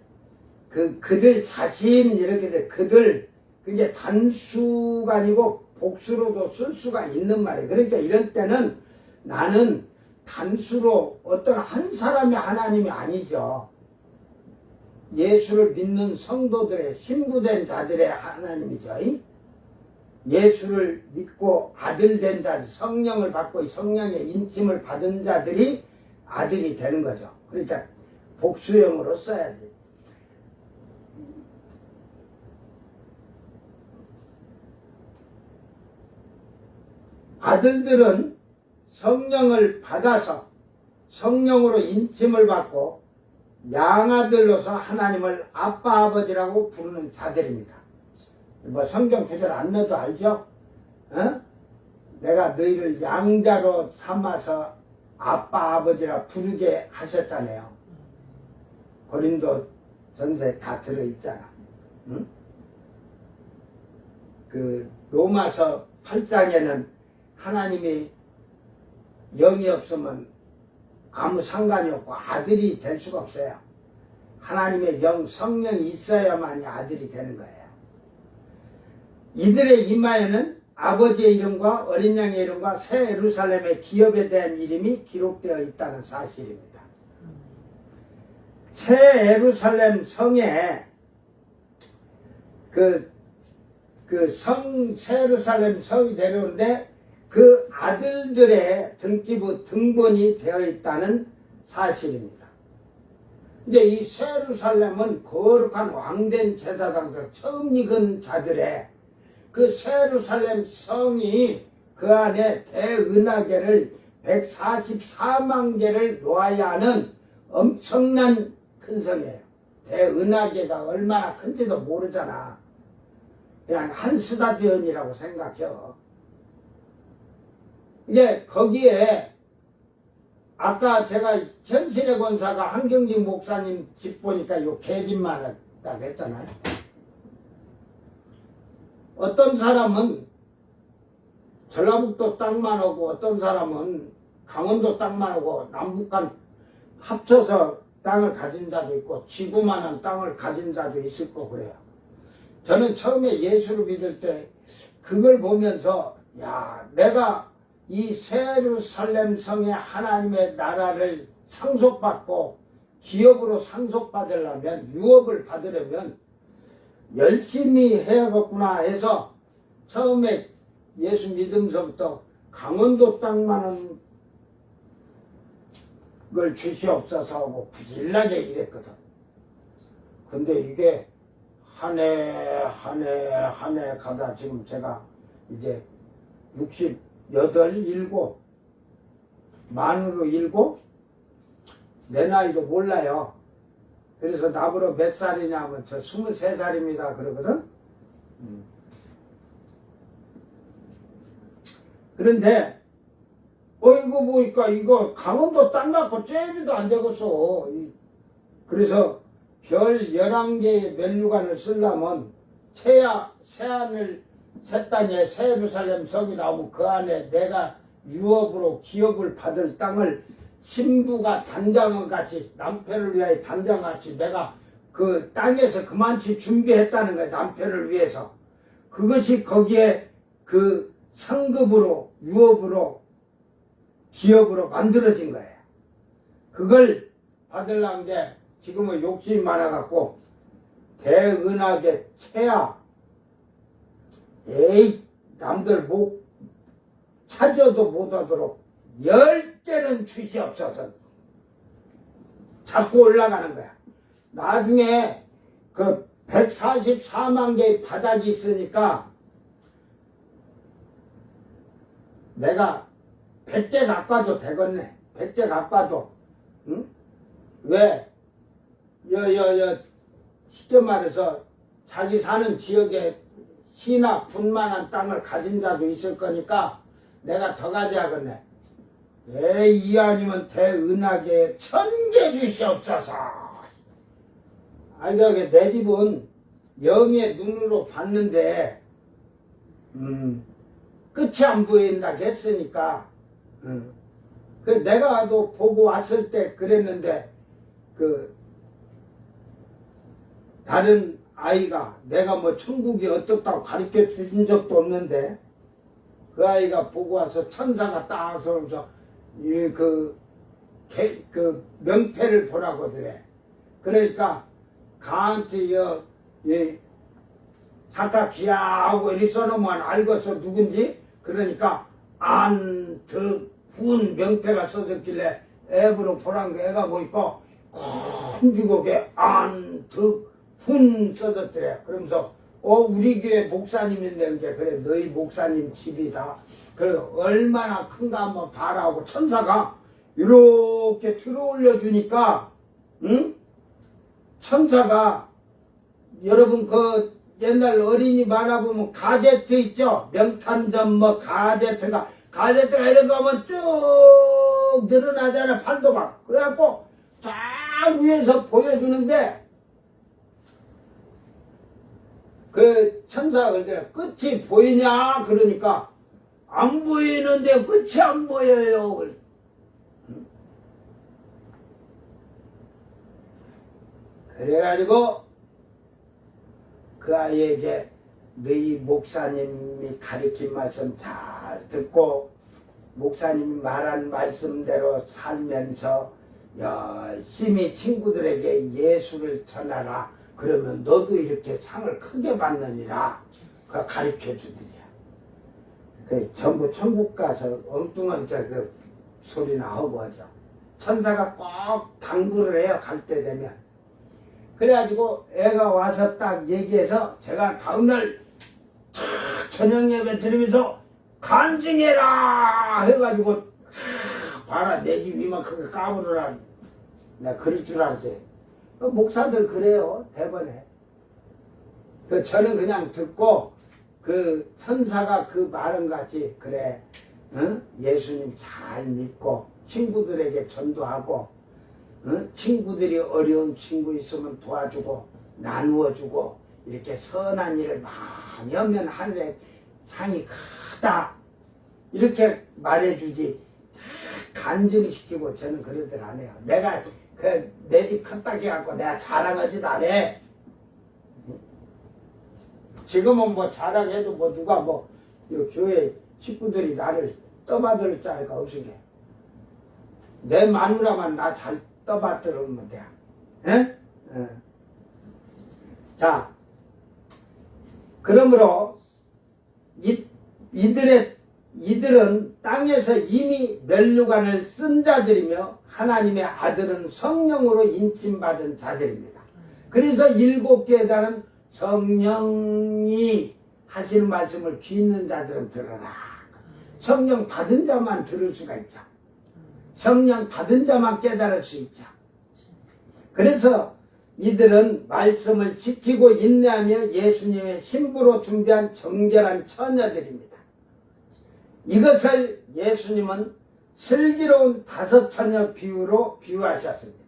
그들 자신 이렇게 돼 그들 그게 단수가 아니고 복수로도 쓸 수가 있는 말이에요. 그러니까 이런 때는 나는 단수로 어떤 한 사람의 하나님이 아니죠. 예수를 믿는 성도들의 신부된 자들의 하나님이죠. 예수를 믿고 아들 된 자들, 성령을 받고 성령의 인침을 받은 자들이 아들이 되는 거죠. 그러니까 복수형으로 써야지. 아들들은 성령을 받아서 성령으로 인침을 받고 양아들로서 하나님을 아빠 아버지라고 부르는 자들입니다. 성경 구절 안 넣어도 알죠? 내가 너희를 양자로 삼아서 아빠 아버지라 부르게 하셨잖아요. 고린도 전서에 다 들어있잖아. 응? 그 로마서 8장에는 하나님이 영이 없으면 아무 상관이 없고 아들이 될 수가 없어요. 하나님의 영, 성령이 있어야만이 아들이 되는 거예요. 이들의 이마에는 아버지의 이름과 어린 양의 이름과 새 예루살렘의 기업에 대한 이름이 기록되어 있다는 사실입니다. 새 예루살렘 성에 새 예루살렘 성이 내려오는데 그 아들들의 등기부 등본이 되어 있다는 사실입니다. 근데 이 새 예루살렘은 거룩한 왕된 제사장들 처음 익은 자들의 그 새 예루살렘 성이 그 안에 대은하계를 144만 개를 놓아야 하는 엄청난 큰 성이에요. 대은하계가 얼마나 큰지도 모르잖아. 그냥 한 스타디온이라고 생각해요. 이제 거기에 아까 제가 현실의 권사가 한경직 목사님 집 보니까 요 개집만 딱 했잖아요. 어떤 사람은 전라북도 땅만 오고 어떤 사람은 강원도 땅만 오고 남북한 합쳐서 땅을 가진 자도 있고 지구만한 땅을 가진 자도 있을 거고 그래요. 저는 처음에 예수를 믿을 때 그걸 보면서 야, 내가 이 새 예루살렘 성의 하나님의 나라를 상속받고 기업으로 상속받으려면 유업을 받으려면 열심히 해야겠구나 해서 처음에 예수 믿음서부터 강원도 땅만한 걸 주시옵소서 하고 부질나게 일했거든. 근데 이게 한 해 가다 지금 제가 이제 68, 7 만으로 7 내 나이도 몰라요. 그래서 나보러 몇 살이냐 하면 저 23살입니다 그러거든. 그런데 이거 보니까 이거 강원도 땅 갖고 째비도 안 되겠어. 그래서 별 11개의 면류관을 쓰려면 새 땅에 새 예루살렘 성이 나오면 그 안에 내가 유업으로 기업을 받을 땅을 신부가 단장같이 남편을 위하여 단장같이 내가 그 땅에서 그만치 준비했다는 거야. 남편을 위해서. 그것이 거기에 그 상급으로 유업으로 기업으로 만들어진 거예요. 그걸 받으려는 게 지금은 욕심이 많아갖고 대은하계 채야 에이 남들 못 찾아도 못하도록 10개는 주시옵소서 자꾸 올라가는 거야. 나중에 그 144만 개의 바닥이 있으니까 내가 100개 갚아도 되겠네. 100개 갚아도. 응? 왜? 쉽게 말해서 자기 사는 지역에 시나 분만한 땅을 가진 자도 있을 거니까 내가 더 가져야겠네. 이 아니면 대은하계 1000개 주시옵소서. 아니, 내 집은 영의 눈으로 봤는데, 끝이 안 보인다 했으니까, 그 내가도 보고 왔을 때 그랬는데, 다른 아이가 내가 뭐 천국이 어떻다고 가르쳐 주신 적도 없는데, 그 아이가 보고 와서 천사가 딱 서면서 그 명패를 보라고 그래. 그러니까 가한테 사카기야 하고 이리 써놓으면 알겠어 누군지. 그러니까 안득훈 명패가 써졌길래 앱으로 보란 게 애가 보니까 큰 주걱에 안득훈 써졌더래. 그러면서 우리 교회 목사님인데 이제 그래 너희 목사님 집이다. 그래 얼마나 큰가 한번 봐라 하고 천사가 이렇게 들어올려 주니까 천사가 여러분 그 옛날 어린이 만화 보면 가제트 있죠? 명탄전 뭐 가제트가 이렇게 하면 쭉 늘어나잖아. 팔도 막. 그래갖고 쫙 위에서 보여주는데 그 천사가 그러더라. 끝이 보이냐? 그러니까 안 보이는데 끝이 안 보여요. 그래가지고 그 아이에게 너희 목사님이 가르친 말씀 잘 듣고 목사님이 말한 말씀대로 살면서 열심히 친구들에게 예수를 전하라. 그러면 너도 이렇게 상을 크게 받느니라. 그걸 가르쳐 주더냐. 그 전부 천국 가서 엉뚱하게 그 소리나 하고 하죠. 천사가 꼭 당부를 해요. 갈 때 되면. 그래가지고 애가 와서 딱 얘기해서 제가 다음날 저녁 예배 드리면서 간증해라 해가지고 봐라 내 집 이만큼 까부르라. 내가 그럴 줄 알았지. 목사들 그래요 대번에. 저는 그냥 듣고 그 천사가 그 말은 같이 그래 응? 예수님 잘 믿고 친구들에게 전도하고 응? 친구들이 어려운 친구 있으면 도와주고 나누어주고 이렇게 선한 일을 많이 하면 하늘에 상이 크다 이렇게 말해주지 간증시키고 저는 그러들 안 해요. 내가 내 집 컸다기 갖고 내가 자랑하지도 안 해. 지금은 뭐 자랑해도 뭐 누가 뭐 교회 식구들이 나를 떠받을 자리가 없으게 내 마누라만 나 잘 떠받들으면 돼. 에? 자, 그러므로 이들은 땅에서 이미 멸류관을 쓴 자들이며 하나님의 아들은 성령으로 인침받은 자들입니다. 그래서 7개에 달한 성령이 하시는 말씀을 귀 있는 자들은 들어라. 성령 받은 자만 들을 수가 있죠. 성령 받은 자만 깨달을 수 있죠. 그래서 이들은 말씀을 지키고 인내하며 예수님의 신부로 준비한 정결한 처녀들입니다. 이것을 예수님은 슬기로운 5처녀 비유로 비유하셨습니다.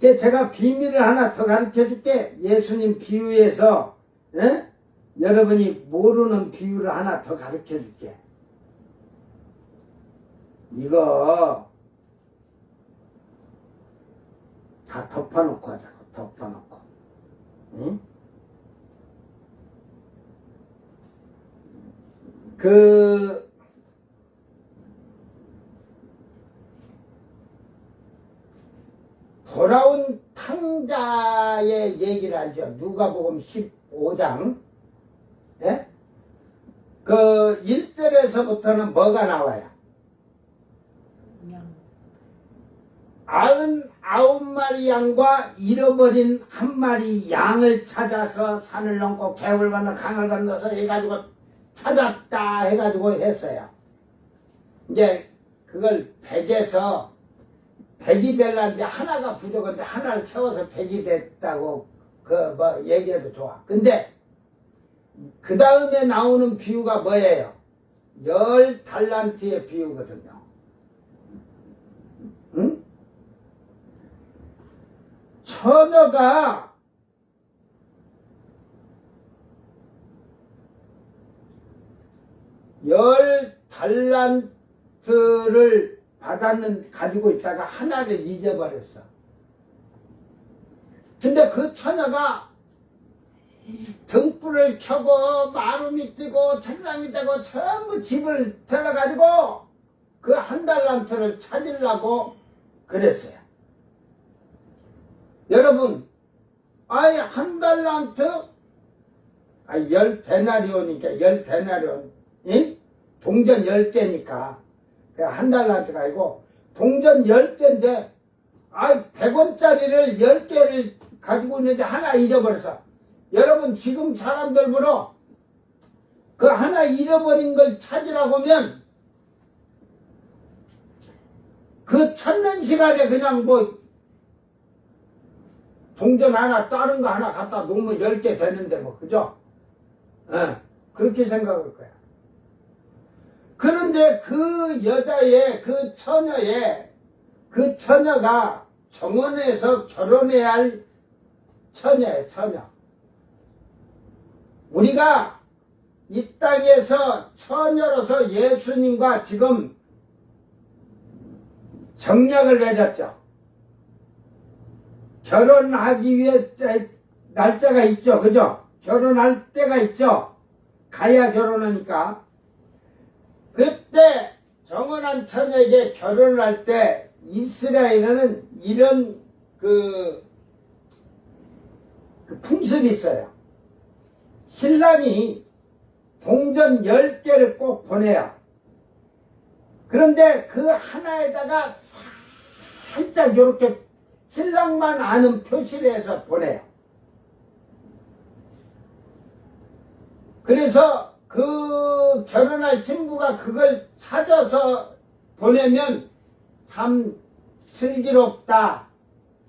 제가 비밀을 하나 더 가르쳐 줄게. 예수님 비유에서 여러분이 모르는 비유를 하나 더 가르쳐 줄게. 이거 다 덮어놓고 하자고. 덮어놓고. 응? 돌아온 탕자의 얘기를 알죠. 누가복음 15장. 예? 그 1절에서부터는 뭐가 나와요? 99마리 양과 잃어버린 1마리 양을 찾아서 산을 넘고 개울 건너 강을 건너서 해가지고 찾았다 해가지고 했어요. 이제 그걸 100에서 100이 되려는데 하나가 부족한데 하나를 채워서 100이 됐다고 얘기해도 좋아. 근데 그 다음에 나오는 비유가 뭐예요? 10달란트의 비유거든요. 응? 처녀가 열 달란트를 가지고 있다가 하나를 잊어버렸어. 근데 그 처녀가 등불을 켜고 마름이 뜨고 책상이 뜨고 전부 집을 들어가지고 그 1달란트를 찾으려고 그랬어요. 여러분, 1달란트? 10데나리온이니까 10데나리온. 응? 동전 10개니까. 1달란트가 아니고 동전 10개인데 100원짜리를 10개를 가지고 있는데 하나 잊어버렸어. 여러분 지금 사람들 보러 그 하나 잃어버린 걸 찾으라고 하면 그 찾는 시간에 그냥 동전 하나 다른 거 하나 갖다 놓으면 10개 되는데 그죠? 그렇게 생각할 거야. 그런데 그 여자의 그 처녀가 정원에서 결혼해야 할 처녀예요, 처녀. 우리가 이 땅에서 처녀로서 예수님과 지금 정약을 맺었죠. 결혼하기 위해 날짜가 있죠. 그죠? 결혼할 때가 있죠. 가야 결혼하니까. 그때 정혼한 처녀에게 결혼을 할 때 이스라엘에는 이런 그 풍습이 있어요. 신랑이 동전 10개를 꼭 보내요. 그런데 그 하나에다가 살짝 이렇게 신랑만 아는 표시를 해서 보내요. 그래서 그 결혼할 신부가 그걸 찾아서 보내면 참 슬기롭다,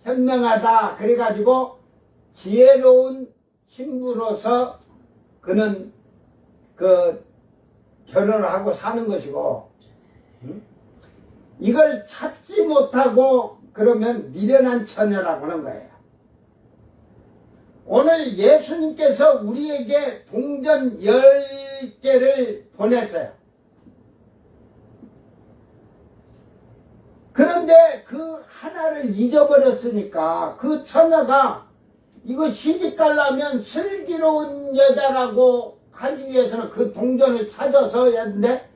현명하다, 그래가지고 지혜로운 신부로서 그는 그 결혼을 하고 사는 것이고, 이걸 찾지 못하고 그러면 미련한 처녀라고 하는 거예요. 오늘 예수님께서 우리에게 동전 10개를 보냈어요. 그런데 그 하나를 잊어버렸으니까 그 처녀가 이거 시집가려면 슬기로운 여자라고 하기 위해서는 그 동전을 찾아서 했는데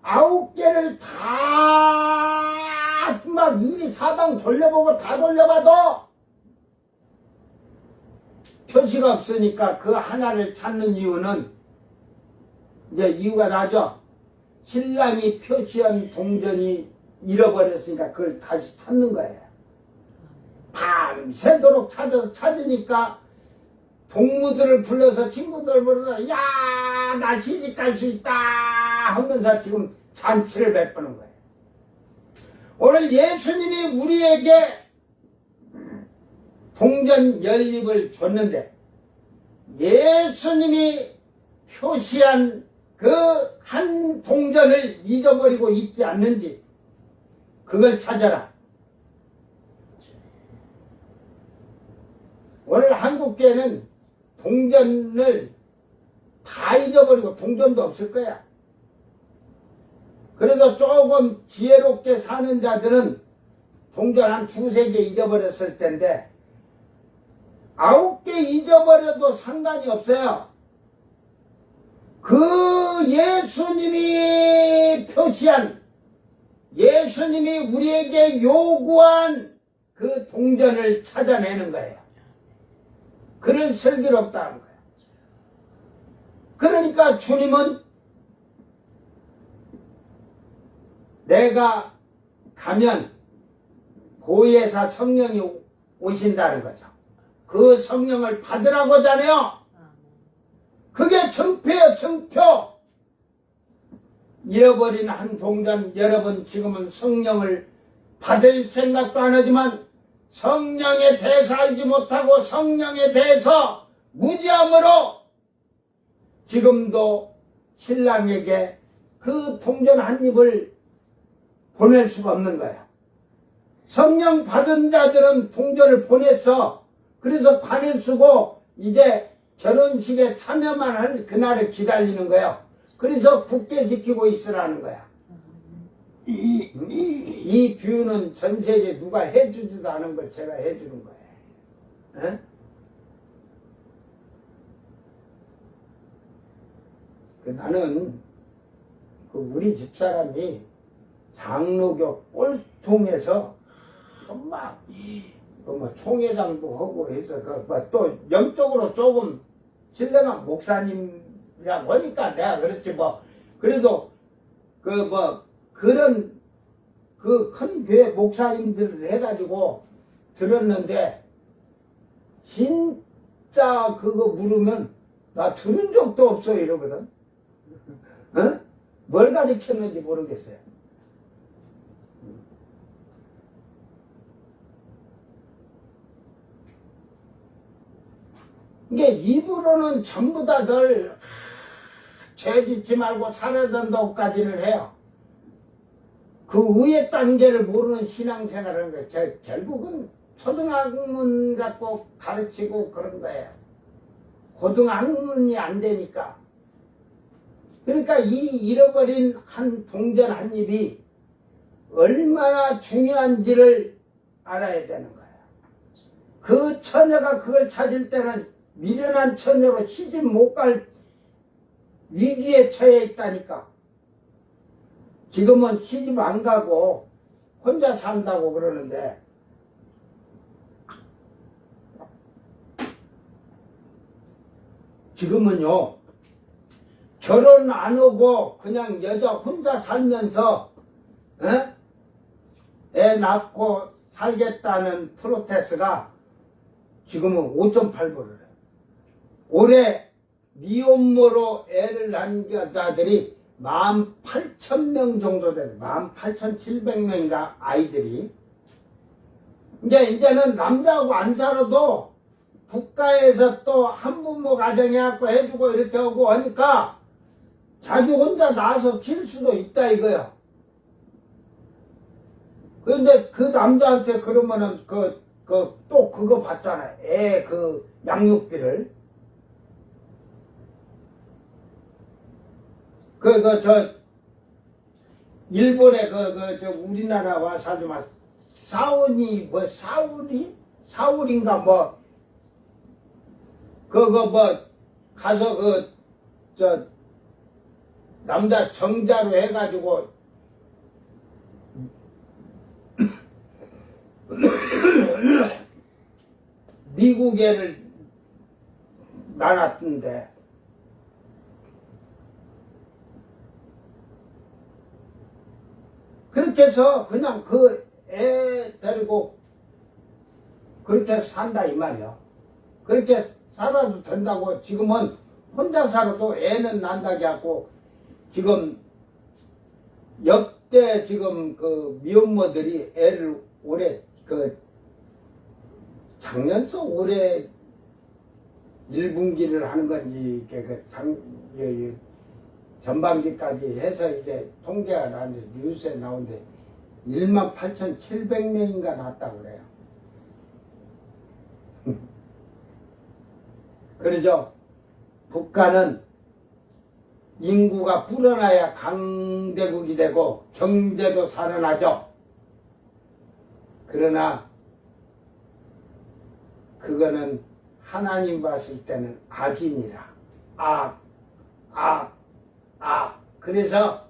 9개를 다 막 이리 사방 돌려보고 다 돌려봐도 표시가 없으니까 그 하나를 찾는 이유는 이제 이유가 나죠. 신랑이 표시한 동전이 잃어버렸으니까 그걸 다시 찾는 거예요. 밤새도록 찾으니까 동무들을 불러서 친구들을 불러서 야, 나 시집갈 수 있다 하면서 지금 잔치를 베푸는 거예요. 오늘 예수님이 우리에게 동전 10입을 줬는데 예수님이 표시한 그 한 동전을 잊어버리고 있지 않는지 그걸 찾아라. 오늘 한국교회는 동전을 다 잊어버리고 동전도 없을 거야. 그래도 조금 지혜롭게 사는 자들은 동전 한 2-3개 잊어버렸을 텐데 9개 잊어버려도 상관이 없어요. 그 예수님이 표시한, 예수님이 우리에게 요구한 그 동전을 찾아내는 거예요. 그를 슬기롭다는 거예요. 그러니까 주님은 내가 가면 보혜사 성령이 오신다는 거죠. 그 성령을 받으라고 하잖아요. 그게 정표예요, 정표. 잃어버린 한 동전, 여러분 지금은 성령을 받을 생각도 안 하지만 성령에 대해서 알지 못하고 성령에 대해서 무지함으로 지금도 신랑에게 그 동전 한 입을 보낼 수가 없는 거야. 성령 받은 자들은 동전을 보냈어. 그래서 관을 쓰고 이제 결혼식에 참여만 할 그날을 기다리는 거예요. 그래서 굳게 지키고 있으라는 거야. 이 비유는 전 세계 누가 해주지도 않은 걸 제가 해주는 거예요. 에? 나는 우리 집사람이 장로교 꼴통에서 막 총회장도 하고 해서 또 영적으로 조금 신뢰만 목사님이라고 하니까 내가 그렇지 그래도 그런 그 큰 교회 목사님들을 해가지고 들었는데 진짜 그거 물으면 나 들은 적도 없어 이러거든. 어? 뭘 가르쳤는지 모르겠어요. 이게 입으로는 전부 다들 죄 짓지 말고 살아야 된다고까지는 해요. 그 위의 단계를 모르는 신앙생활을 하는 거예요. 결국은 초등학문 갖고 가르치고 그런 거예요. 고등학문이 안 되니까. 그러니까 이 잃어버린 한 동전 한 입이 얼마나 중요한지를 알아야 되는 거예요. 그 처녀가 그걸 찾을 때는 미련한 처녀로 시집 못 갈 위기에 처해 있다니까. 지금은 시집 안 가고 혼자 산다고 그러는데, 지금은요 결혼 안 하고 그냥 여자 혼자 살면서 애 낳고 살겠다는 프로테스가 지금은 5.8%를 해요. 올해 미혼모로 애를 낳은 여자들이 18,000명 정도 되는 18,700명인가 아이들이. 이제는 남자하고 안 살아도 국가에서 또 한부모 가정해갖고 해주고 이렇게 하고 하니까 자기 혼자 나와서 킬 수도 있다 이거야. 그런데 그 남자한테 그러면은 또 그거 받잖아. 애 그 양육비를. 일본에 우리나라 와서 하지 마. 사울인가 뭐, 가서 남자 정자로 해가지고, 미국 애를 낳았던데, 그렇게 해서 그냥 그 애 데리고 그렇게 산다 이 말이야. 그렇게 살아도 된다고. 지금은 혼자 살아도 애는 난다게 하고, 지금 역대 지금 그 미혼모들이 애를 올해 작년서 올해 1분기를 하는 건지 전반기까지 해서 이제 통계가 나왔는데 뉴스에 나오는데 18,700명인가 났다고 그래요. 그러죠. 국가는 인구가 불어나야 강대국이 되고 경제도 살아나죠. 그러나 그거는 하나님 봤을 때는 악이니라. 악. 그래서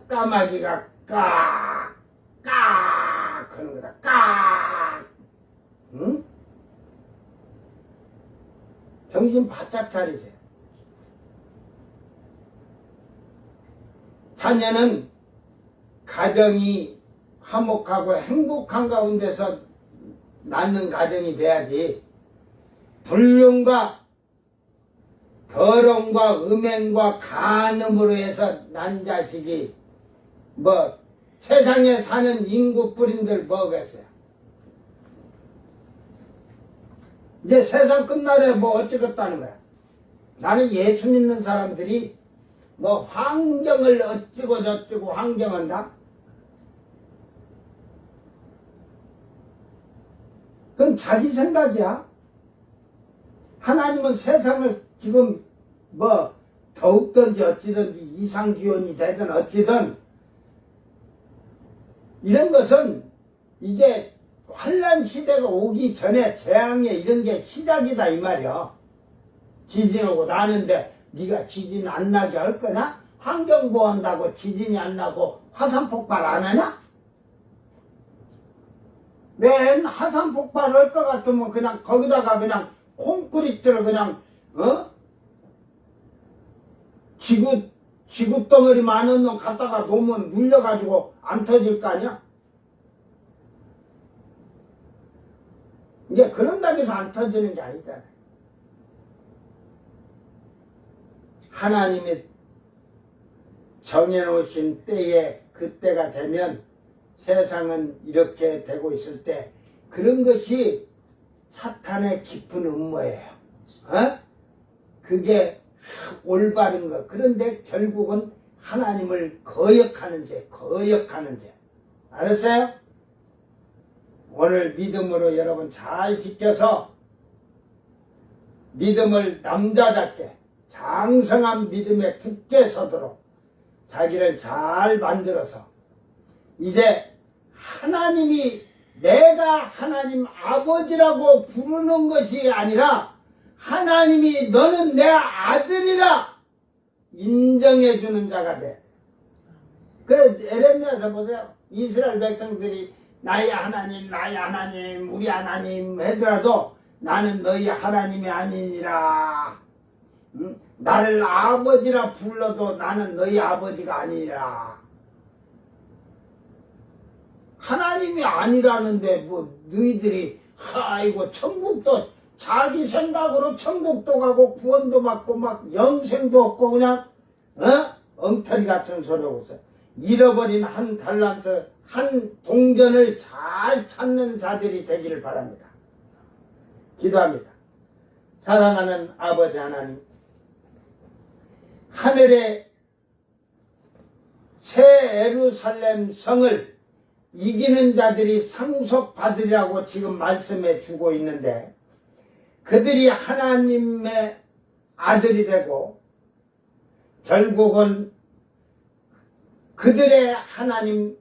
까마귀가 까 그런 거다. 응? 정신 바짝 차리세요. 자녀는 가정이 화목하고 행복한 가운데서 낳는 가정이 돼야지, 불륜과 더러움과 음행과 간음으로 해서 난 자식이 뭐 세상에 사는 인구뿌린들 뭐겠어요. 이제 세상 끝날에 뭐 어쩌겠다는 거야. 나는 예수 믿는 사람들이 뭐 환경을 어쩌고 저쩌고 환경한다? 그건 자기 생각이야. 하나님은 세상을 지금 뭐 더욱든지 어찌든지 이상기온이 되든 어찌든 이런 것은 이제 환란 시대가 오기 전에 재앙에 이런 게 시작이다 이 말이야. 지진 오고 나는데 네가 지진 안 나게 할 거냐? 환경보호한다고 지진이 안 나고 화산 폭발 안 하냐? 맨 화산 폭발 할 것 같으면 그냥 거기다가 그냥 콘크리트를 그냥 지구 덩어리 많은 놈 갖다가 놓으면 눌려가지고 안 터질 거 아니야? 이게 그런다고 해서 안 터지는 게 아니잖아요. 하나님이 정해놓으신 때에 그때가 되면 세상은 이렇게 되고 있을 때 그런 것이 사탄의 깊은 음모예요. 그게 올바른 것. 그런데 결국은 하나님을 거역하는 죄, 거역하는 죄. 알았어요? 오늘 믿음으로 여러분 잘 지켜서 믿음을 남자답게 장성한 믿음에 굳게 서도록 자기를 잘 만들어서 이제 하나님이 내가 하나님 아버지라고 부르는 것이 아니라 하나님이 너는 내 아들이라 인정해 주는 자가 돼. 그 에레미야서 보세요. 이스라엘 백성들이 나의 하나님, 우리 하나님 하더라도 나는 너희 하나님이 아니니라. 응? 나를 아버지라 불러도 나는 너희 아버지가 아니라. 하나님이 아니라는데 뭐 너희들이 아이고 천국도 자기 생각으로 천국도 가고 구원도 받고 막 영생도 없고 그냥 엉터리 같은 소리 하고 있어요. 잃어버린 한 달란트 한 동전을 잘 찾는 자들이 되기를 바랍니다. 기도합니다. 사랑하는 아버지 하나님, 하늘의 새 예루살렘 성을 이기는 자들이 상속받으리라고 지금 말씀해 주고 있는데 그들이 하나님의 아들이 되고 결국은 그들의 하나님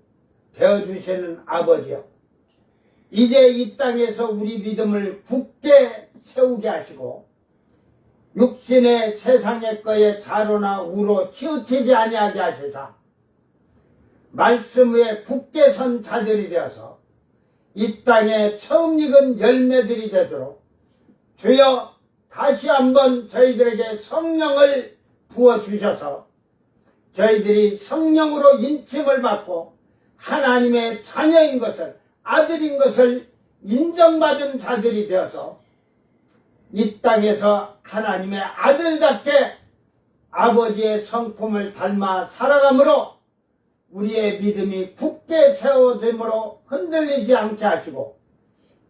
되어주시는 아버지요. 이제 이 땅에서 우리 믿음을 굳게 세우게 하시고 육신의 세상의 거에 자로나 우로 치우치지 아니하게 하시사 말씀 위에 굳게 선 자들이 되어서 이 땅에 처음 익은 열매들이 되도록 주여 다시 한번 저희들에게 성령을 부어주셔서 저희들이 성령으로 인침을 받고 하나님의 자녀인 것을 아들인 것을 인정받은 자들이 되어서 이 땅에서 하나님의 아들답게 아버지의 성품을 닮아 살아감으로 우리의 믿음이 굳게 세워짐으로 흔들리지 않게 하시고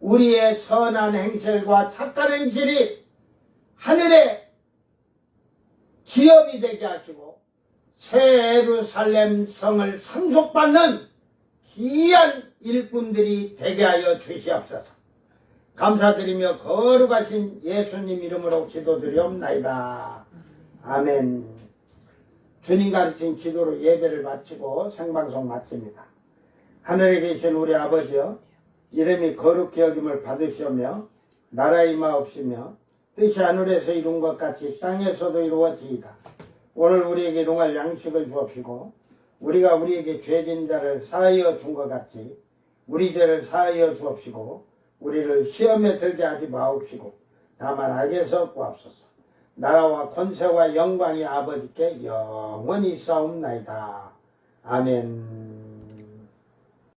우리의 선한 행실과 착한 행실이 하늘의 기업이 되게 하시고 새 예루살렘 성을 상속받는 귀한 일꾼들이 되게 하여 주시옵소서. 감사드리며 거룩하신 예수님 이름으로 기도드리옵나이다. 아멘. 주님 가르친 기도로 예배를 마치고 생방송 마칩니다. 하늘에 계신 우리 아버지여, 이름이 거룩히 여김을 받으시오며 나라 임하옵시며 뜻이 하늘에서 이룬 것 같이 땅에서도 이루어지이다. 오늘 우리에게 일용할 양식을 주옵시고 우리가 우리에게 죄진 자를 사하여 준 것 같이 우리 죄를 사하여 주옵시고 우리를 시험에 들게 하지 마옵시고 다만 악에서 구하옵소서. 나라와 권세와 영광이 아버지께 영원히 있사옵나이다. 아멘.